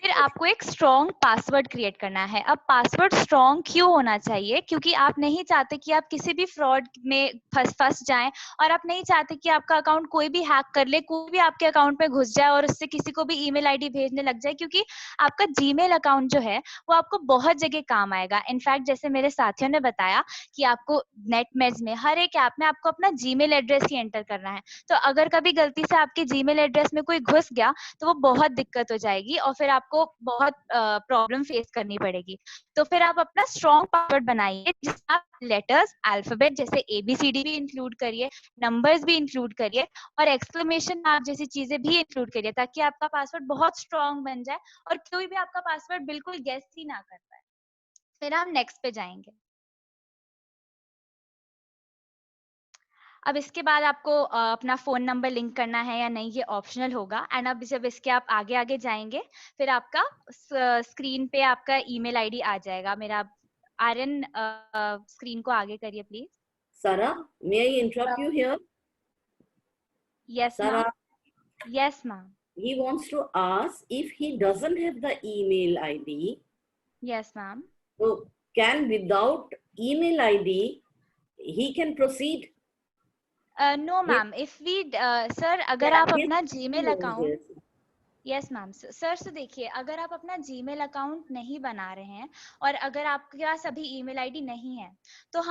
फिर आपको एक स्ट्रॉन्ग पासवर्ड क्रिएट करना है। अब पासवर्ड स्ट्रॉन्ग क्यों होना चाहिए? क्योंकि आप नहीं चाहते कि आप किसी भी फ्रॉड में फंस जाएं, और आप नहीं चाहते कि आपका अकाउंट कोई भी हैक कर ले, कोई भी आपके अकाउंट में घुस जाए और उससे किसी को भी ईमेल आईडी भेजने लग जाए। क्योंकि आपका जीमेल अकाउंट जो है वो आपको बहुत जगह काम आएगा। इनफैक्ट जैसे मेरे साथियों ने बताया कि आपको नेटमेज में हर एक ऐप में आपको अपना जीमेल एड्रेस ही एंटर करना है। तो अगर कभी गलती से आपके जीमेल एड्रेस में कोई घुस गया तो वो बहुत दिक्कत हो जाएगी और फिर आपको बहुत प्रॉब्लम फेस करनी पड़ेगी। तो फिर आप अपना स्ट्रॉन्ग पासवर्ड बनाइए जिसमें आप लेटर्स, अल्फाबेट जैसे ABCD भी इंक्लूड करिए, नंबर्स भी इंक्लूड करिए और एक्सक्लेमेशन मार्क जैसी चीजें भी इंक्लूड करिए, ताकि आपका पासवर्ड बहुत स्ट्रॉन्ग बन जाए और कोई भी आपका पासवर्ड बिल्कुल गेस ही ना कर पाए। फिर हम नेक्स्ट पे जाएंगे। अब इसके बाद आपको अपना फोन नंबर लिंक करना है या नहीं, ये ऑप्शनल होगा। एंड अब जब इसके आप आगे जाएंगे फिर आपका स्क्रीन पे आपका ईमेल आईडी आ जाएगा। मेरा आर्यन स्क्रीन को आगे करिए please. Sarah, may I interrupt you here? Yes, Sarah, ma'am. Yes, ma'am. he wants to ask if he doesn't have the email ID. Yes, ma'am. So can without email ID he can proceed? No, ma'am. If we, sir, अगर Yeah, आप yes, अपना Gmail yes. Account, yes ma'am sir, तो देखिए अगर आप अपना Gmail account नहीं बना रहे हैं और अगर आपके पास अभी ईमेल आईडी नहीं है तो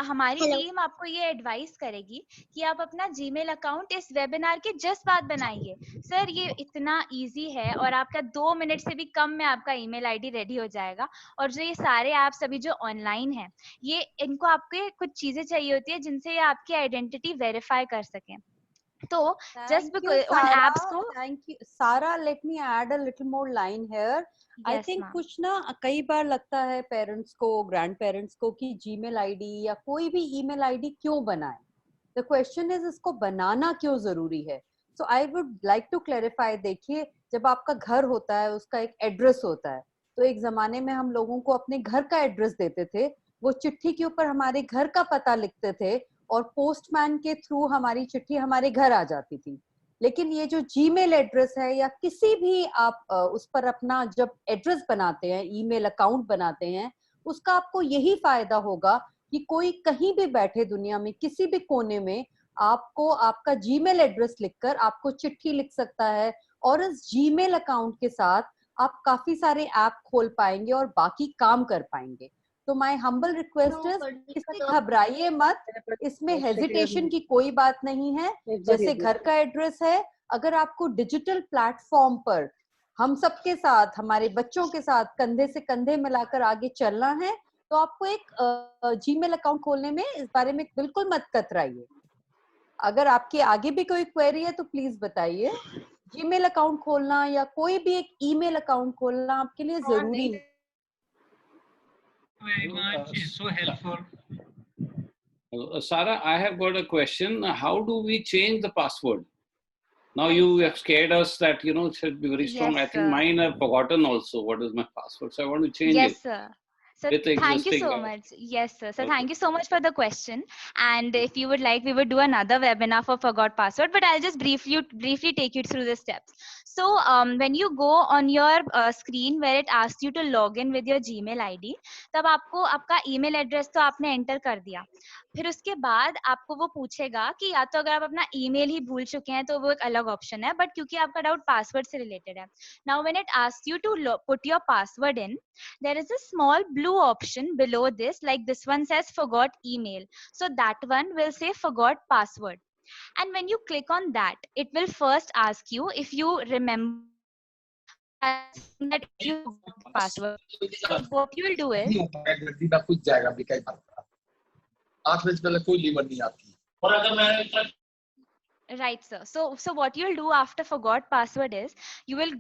हमारी टीम आपको ये एडवाइस करेगी कि आप अपना जीमेल अकाउंट इस वेबिनार के जस्ट बाद बनाइए। सर ये इतना इजी है और आपका 2 मिनट से भी कम में आपका ईमेल आईडी रेडी हो जाएगा। और जो ये सारे ऐप्स अभी जो ऑनलाइन है, ये इनको आपके कुछ चीजें चाहिए होती है जिनसे ये आपकी आइडेंटिटी वेरीफाई कर सकें। तो just because on apps को, thank you Sara, let me add a little more line here. I yes, think ma'am. कुछ ना कई बार लगता है पेरेंट्स को, ग्रैंड पेरेंट्स को कि जीमेल आईडी या कोई भी ईमेल आईडी क्यों बनाए। द क्वेश्चन इज इसको बनाना क्यों जरूरी है। So I would like to clarify. देखिए जब आपका घर होता है उसका एक एड्रेस होता है। तो एक जमाने में हम लोगों को अपने घर का एड्रेस देते थे, वो चिट्ठी के ऊपर हमारे घर का पता लिखते थे और पोस्टमैन के थ्रू हमारी चिट्ठी हमारे घर आ जाती थी। लेकिन ये जो जीमेल एड्रेस है या किसी भी आप उस पर अपना जब एड्रेस बनाते हैं, ईमेल अकाउंट बनाते हैं, उसका आपको यही फायदा होगा कि कोई कहीं भी बैठे दुनिया में किसी भी कोने में आपको आपका जीमेल एड्रेस लिखकर आपको चिट्ठी लिख सकता है। और इस जीमेल अकाउंट के साथ आप काफी सारे ऐप खोल पाएंगे और बाकी काम कर पाएंगे। तो माय हम्बल रिक्वेस्ट इज इससे घबराइए मत, इसमें हेजिटेशन की कोई बात नहीं है। जैसे घर का एड्रेस है, अगर आपको डिजिटल प्लेटफॉर्म पर हम सबके साथ, हमारे बच्चों के साथ कंधे से कंधे मिलाकर आगे चलना है तो आपको एक जीमेल अकाउंट खोलने में इस बारे में बिल्कुल मत कतराइए। अगर आपके आगे भी कोई क्वेरी है तो प्लीज बताइए। जीमेल अकाउंट खोलना या कोई भी एक ईमेल अकाउंट खोलना आपके लिए जरूरी है। Very much. It's so helpful. Sarah, I have got a question. How do we change the password? Now you have scared us that, you know, it should be very strong. Yes, I think sir. mine have forgotten also what is my password. So I want to change yes it. sir. So With thank you existing, so much. Yes, sir. So okay. thank you so much for the question. And if you would like, we would do another webinar for forgot password, but I'll just briefly take you through the steps. So when you go on your screen where it asks you to log in with your Gmail ID, तब आपको आपका email address तो आपने enter कर दिया। फिर उसके बाद आपको वो पूछेगा कि या तो अगर आप अपना ईमेल ही भूल चुके हैं तो वो एक अलग ऑप्शन है, बट क्योंकि आपका डाउट पासवर्ड से रिलेटेड है, now when it asks you to put your password in, there is a small blue option below this, like this one says forgot email, so that one will say forgot password. And when you click on that, it will first ask you if you remember that if you forgot the password. So what you will do is, right, sir. So what you'll do after forgot password is you will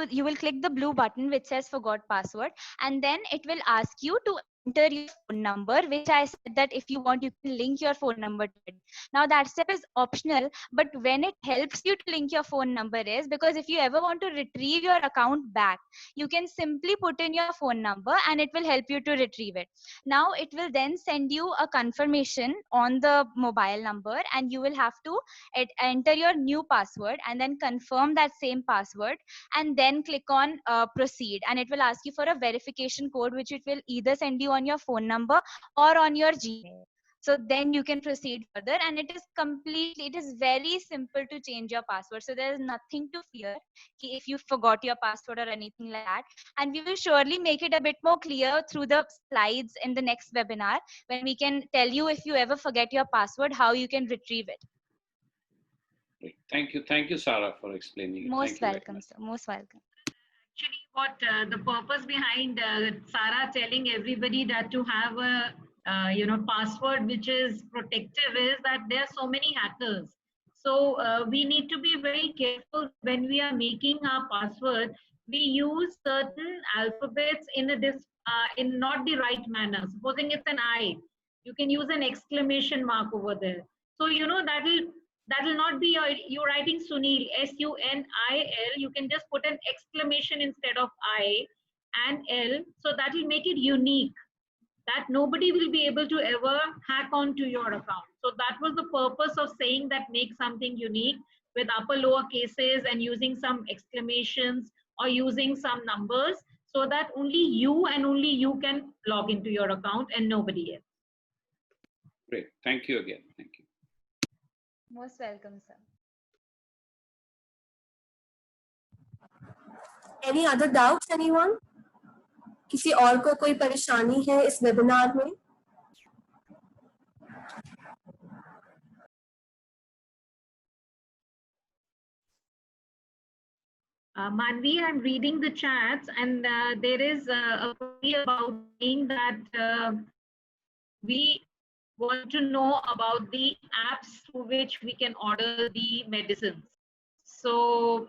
you will click the blue button which says forgot password, and then it will ask you to enter your phone number, which I said that if you want, you can link your phone number to it. Now that step is optional, but when it helps you to link your phone number is because if you ever want to retrieve your account back, you can simply put in your phone number and it will help you to retrieve it. Now it will then send you a confirmation on the mobile number, and you will have to enter your new password and then confirm that same password, and then click on proceed, and it will ask you for a verification code which it will either send you on your phone number or on your Gmail. So then you can proceed further, and it is very simple to change your password. So there is nothing to fear if you forgot your password or anything like that. And we will surely make it a bit more clear through the slides in the next webinar, when we can tell you if you ever forget your password, how you can retrieve it. Great. Thank you, Sarah, for explaining it. Most Thank you very welcome, much. sir. Most welcome. Actually, what the purpose behind Sarah telling everybody that to have a password which is protective is that there are so many hackers. So we need to be very careful when we are making our password. We use certain alphabets in in not the right manner. Supposing it's an I, you can use an exclamation mark over there. So that will not be you're writing Sunil, Sunil. You can just put an exclamation instead of I and L. So that will make it unique, that nobody will be able to ever hack onto your account. So that was the purpose of saying that make something unique with upper lower cases and using some exclamations or using some numbers, so that only you and only you can log into your account and nobody else. Great. Thank you again. Thank you. Most welcome, sir. Any other doubts, anyone? किसी और को कोई परेशानी है इस webinar में? Manvi, I'm reading the chats, and there is a query about saying that we want to know about the apps through which we can order the medicines. So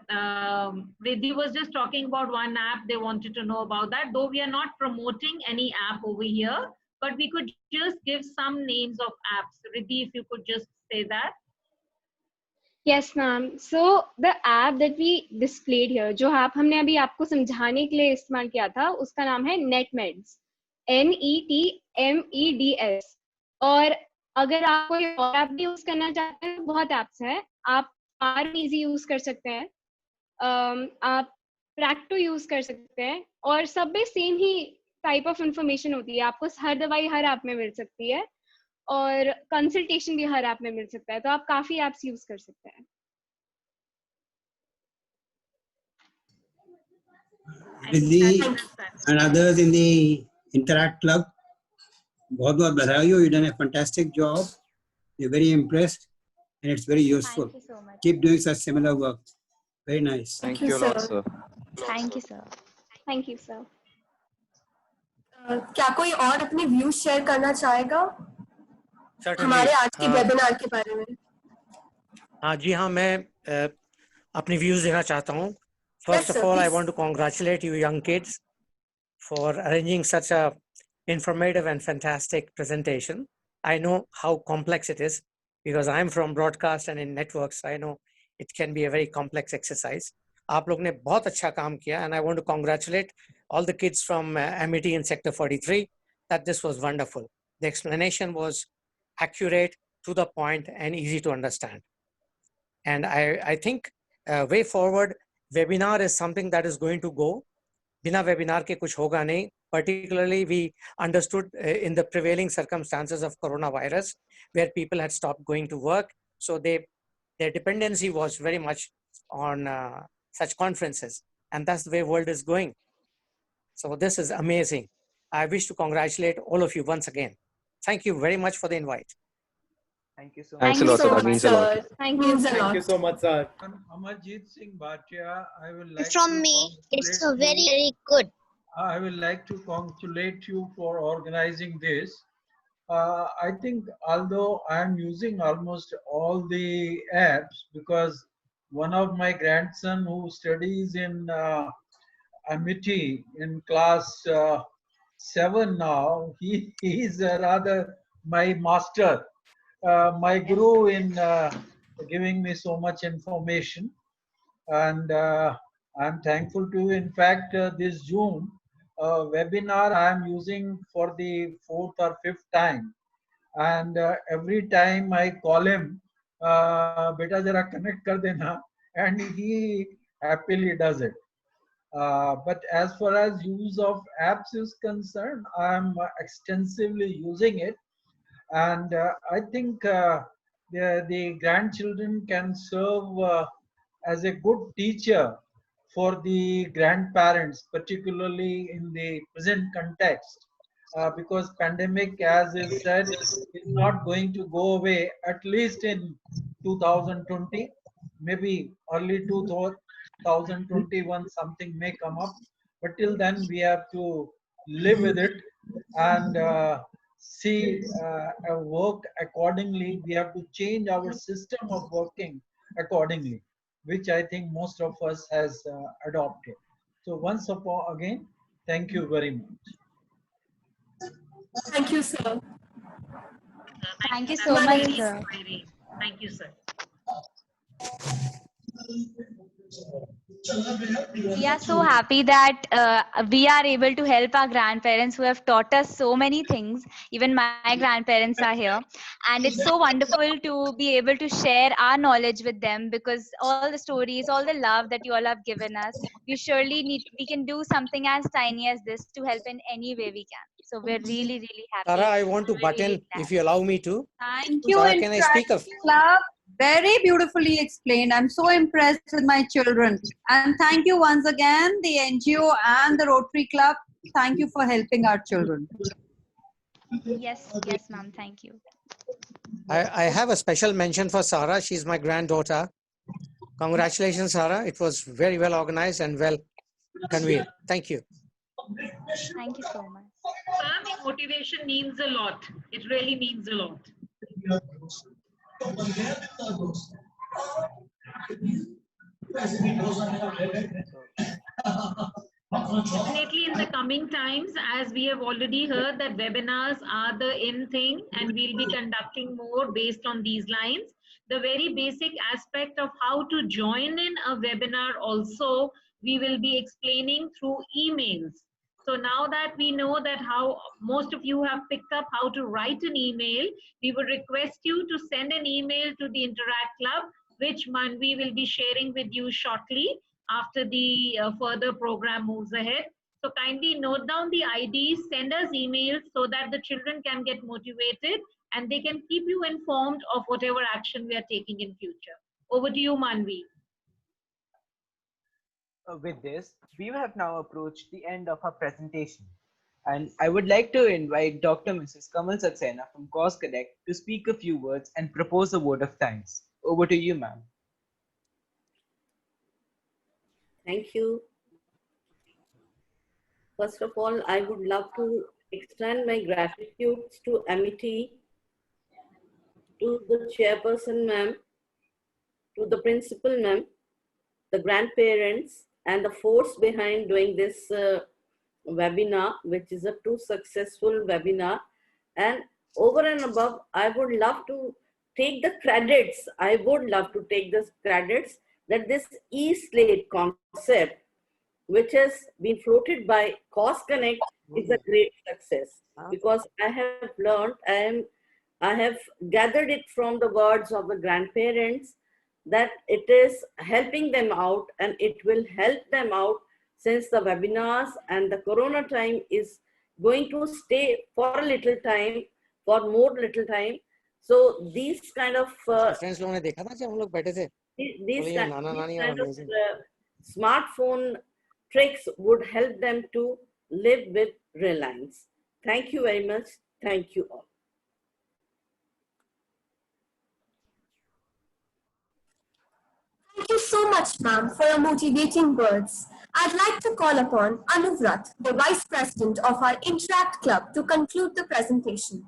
Riddhi was just talking about one app. They wanted to know about that, though we are not promoting any app over here, but we could just give some names of apps. Riddhi, if you could just say that. Yes, ma'am. So the app that we displayed here, जो app हमने अभी आपको समझाने के लिए इस्तेमाल किया था, उसका नाम है NetMeds, NETMEDS. और अगर आप कोई और ऐप भी यूज करना चाहते हैं, बहुत एप्स हैं. आप Easy यूज कर सकते हैं, आप Practo यूज कर सकते हैं, और सब में same he type of information होती है. आपको हर दवाई हर ऐप में मिल सकती है, और कंसल्टेशन भी हर ऐप में मिल सकता है. तो आप काफी एप्स यूज कर सकते हैं. Riddhi and others in the Interact Club, बहुत बधाई. You've done a fantastic job. We're very impressed, and it's very useful. Thank you so much. Keep doing such similar work. Very nice. Thank you a lot, sir. Thank you, sir. Thank you, sir. क्या कोई और अपने views share करना चाहेगा हमारे आज की webinar के बारे में? हाँ जी, हाँ, मैं अपने व्यूज देना चाहता हूँ. First of all, I want to congratulate you young kids for arranging such a informative and fantastic presentation. I know how complex it is because I'm from broadcast and in networks. I know it can be a very complex exercise. आप लोग ने बहुत अच्छा काम किया, and I want to congratulate all the kids from MET in Sector 43 that this was wonderful. The explanation was accurate, to the point, and easy to understand. And I think way forward, webinar is something that is going to go. बिना webinar के कुछ होगा नहीं. Particularly, we understood in the prevailing circumstances of coronavirus, where people had stopped going to work. So their dependency was very much on such conferences. And that's the way world is going. So this is amazing. I wish to congratulate all of you once again. Thank you very much for the invite. Thank you so much. Thanks a lot, sir. That means a lot. Thank you, sir. Thank you so much, sir. Amarjit Singh Bhatia, I will like From to me, it's congratulate very, you. very good. I will like to congratulate you for organizing this. I think although I am using almost all the apps, because one of my grandson who studies in Amity in class 7 now, he is rather my master, my guru in giving me so much information. And I'm thankful to, in fact, this Zoom webinar I'm using for the 4th or 5th time. And every time I call him, beta jara connect kar dena, and he happily does it. But as far as use of apps is concerned, I'm extensively using it. And I think the grandchildren can serve as a good teacher for the grandparents, particularly in the present context, because pandemic, as is said, is not going to go away, at least in 2020, maybe early 2021, something may come up, but till then we have to live with it and see work accordingly. We have to change our system of working accordingly, which I think most of us has adopted. So once again, thank you very much. Thank you, sir. Thank you so much, sir. Thank you, sir. We are so happy that we are able to help our grandparents who have taught us so many things. Even my grandparents are here. And it's so wonderful to be able to share our knowledge with them, because all the stories, all the love that you all have given us, we can do something as tiny as this to help in any way we can. So we're really, really happy. Tara, I want to butt in if you allow me to. Thank you, Tara, can I speak of? Club. Very beautifully explained. I'm so impressed with my children. And thank you once again, the NGO and the Rotary Club. Thank you for helping our children. Yes, yes, ma'am. Thank you. I have a special mention for Sarah. She's my granddaughter. Congratulations, Sarah. It was very well organized and well conveyed. Thank you. Thank you so much. Family motivation means a lot. It really means a lot. Definitely in the coming times, as we have already heard that webinars are the in thing, and we'll be conducting more based on these lines. The very basic aspect of how to join in a webinar also, we will be explaining through emails. So now that we know that how most of you have picked up how to write an email, we would request you to send an email to the Interact Club, which Manvi will be sharing with you shortly after the further program moves ahead. So kindly note down the IDs, send us emails so that the children can get motivated and they can keep you informed of whatever action we are taking in future. Over to you, Manvi. With this, we have now approached the end of our presentation. And I would like to invite Dr. Mrs. Kamal Saxena from Cause Connect to speak a few words and propose a word of thanks. Over to you, ma'am. Thank you. First of all, I would love to extend my gratitude to Amity, to the chairperson, ma'am, to the principal, ma'am, the grandparents, and the force behind doing this webinar, which is a too successful webinar. And over and above, I would love to take the credits. I would love to take the credits that this e-slate concept, which has been floated by Cause Connect, is a great success, because I have learned and I have gathered it from the words of the grandparents that it is helping them out, and it will help them out since the webinars and the corona time is going to stay for a little time, for more little time. So these kind of these kind of smartphone tricks would help them to live with reliance. Thank you very much. Thank you all. Thank you so much, ma'am, for your motivating words. I'd like to call upon Anuvrat, the Vice President of our Interact Club, to conclude the presentation.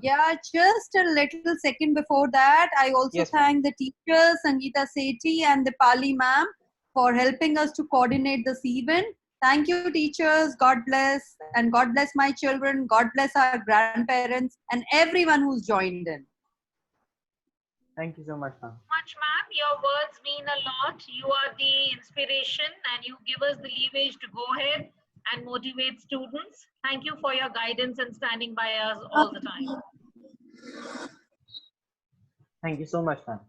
Yeah, just a little second before that, I also Yes, ma'am. thank the teachers, Sangeeta Sethi and Dipali ma'am, for helping us to coordinate this event. Thank you, teachers. God bless. And God bless my children. God bless our grandparents and everyone who's joined in. Thank you so much, ma'am. Much, ma'am. Your words mean a lot. You are the inspiration and you give us the leverage to go ahead and motivate students. Thank you for your guidance and standing by us all the time. Thank you so much, ma'am.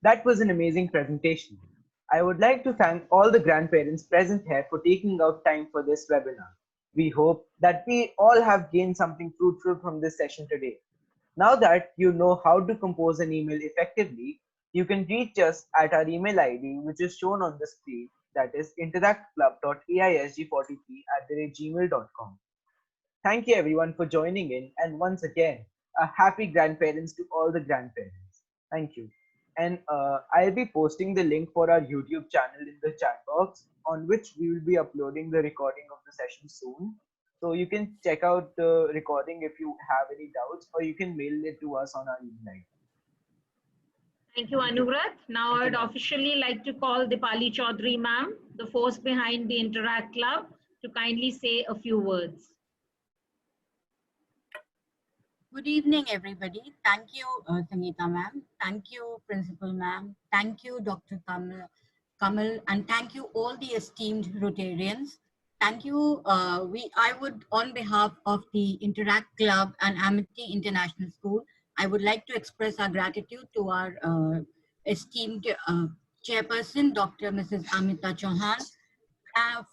That was an amazing presentation. I would like to thank all the grandparents present here for taking out time for this webinar. We hope that we all have gained something fruitful from this session today. Now that you know how to compose an email effectively, you can reach us at our email ID, which is shown on the screen, that is interactclub.aisg43@gmail.com. Thank you everyone for joining in, and once again, a happy grandparents to all the grandparents. Thank you. And I'll be posting the link for our YouTube channel in the chat box, on which we will be uploading the recording of the session soon. So you can check out the recording if you have any doubts, or you can mail it to us on our email ID. Thank you, Anuvrat. Now I'd officially like to call Dipali Chaudhary ma'am, the force behind the Interact Club, to kindly say a few words. Good evening, everybody. Thank you, Sangeeta ma'am. Thank you, Principal ma'am. Thank you, Dr. Kamal, and thank you all the esteemed Rotarians. Thank you. I would, on behalf of the Interact Club and Amity International School, I would like to express our gratitude to our esteemed chairperson, Dr. Mrs. Amita Chauhan,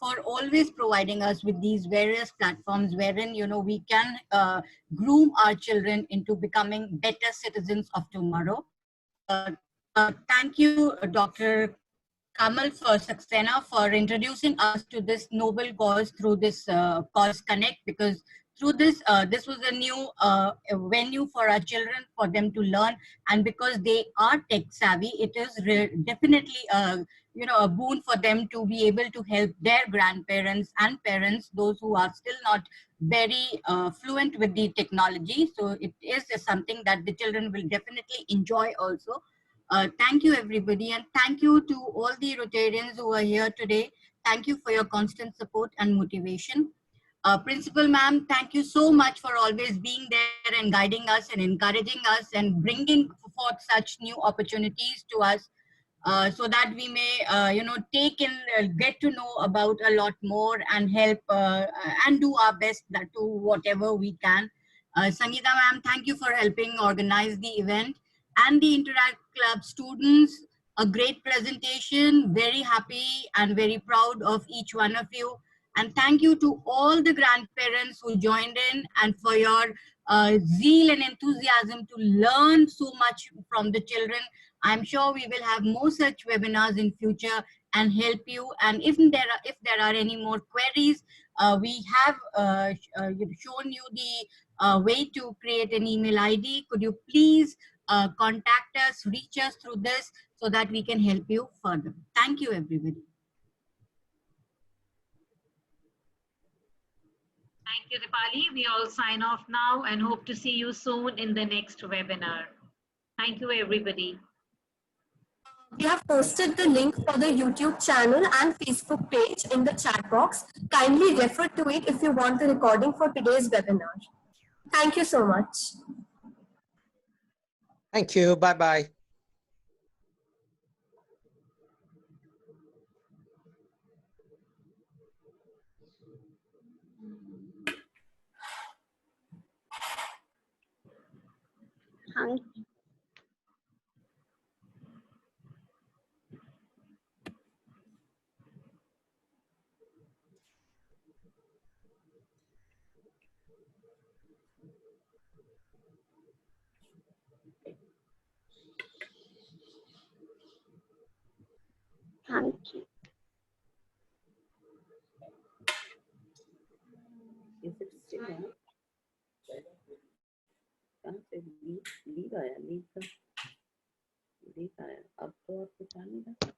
for always providing us with these various platforms wherein we can groom our children into becoming better citizens of tomorrow. Thank you, Dr. Kamal Saxena, for introducing us to this noble cause through this Cause Connect, because through this, this was a new venue for our children, for them to learn, and because they are tech savvy, it is definitely a boon for them to be able to help their grandparents and parents, those who are still not very fluent with the technology. So it is something that the children will definitely enjoy also. Thank you, everybody, and thank you to all the Rotarians who are here today. Thank you for your constant support and motivation. Principal ma'am, thank you so much for always being there and guiding us and encouraging us and bringing forth such new opportunities to us, so that we may, take in, get to know about a lot more and help and do our best that to whatever we can. Sangeeta ma'am, thank you for helping organize the event, and the Interact Club students, a great presentation, very happy and very proud of each one of you. And thank you to all the grandparents who joined in and for your zeal and enthusiasm to learn so much from the children. I'm sure we will have more such webinars in future and help you. And if there are any more queries, we have shown you the way to create an email ID. Could you please contact us, reach us through this so that we can help you further. Thank you, everybody. Thank you, Dipali. We all sign off now and hope to see you soon in the next webinar. Thank you, everybody. We have posted the link for the YouTube channel and Facebook page in the chat box. Kindly refer to it if you want the recording for today's webinar. Thank you so much. Thank you. Bye-bye. Thank you. Is it still on? कहाँ से leave आया leave का दिख रहा है, अब तो और कुछ आ नहीं रहा।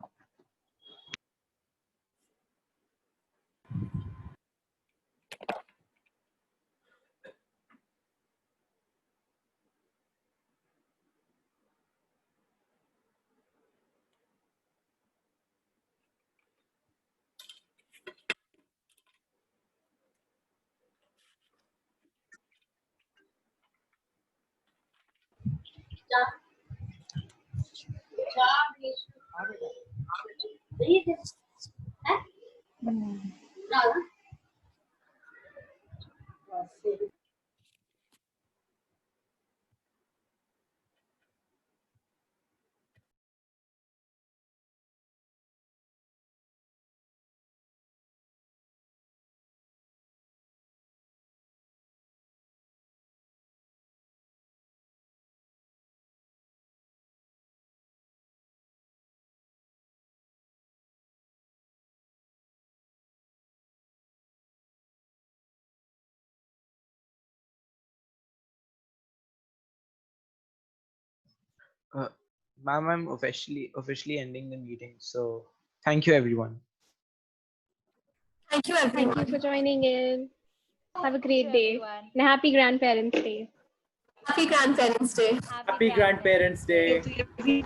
Ma'am, I'm officially ending the meeting. So thank you, everyone. Thank you, Thank you everyone. for joining in. Have a great you, day. everyone. And happy Grandparents' Day. Happy Grandparents' Day. Happy Grandparents' Day.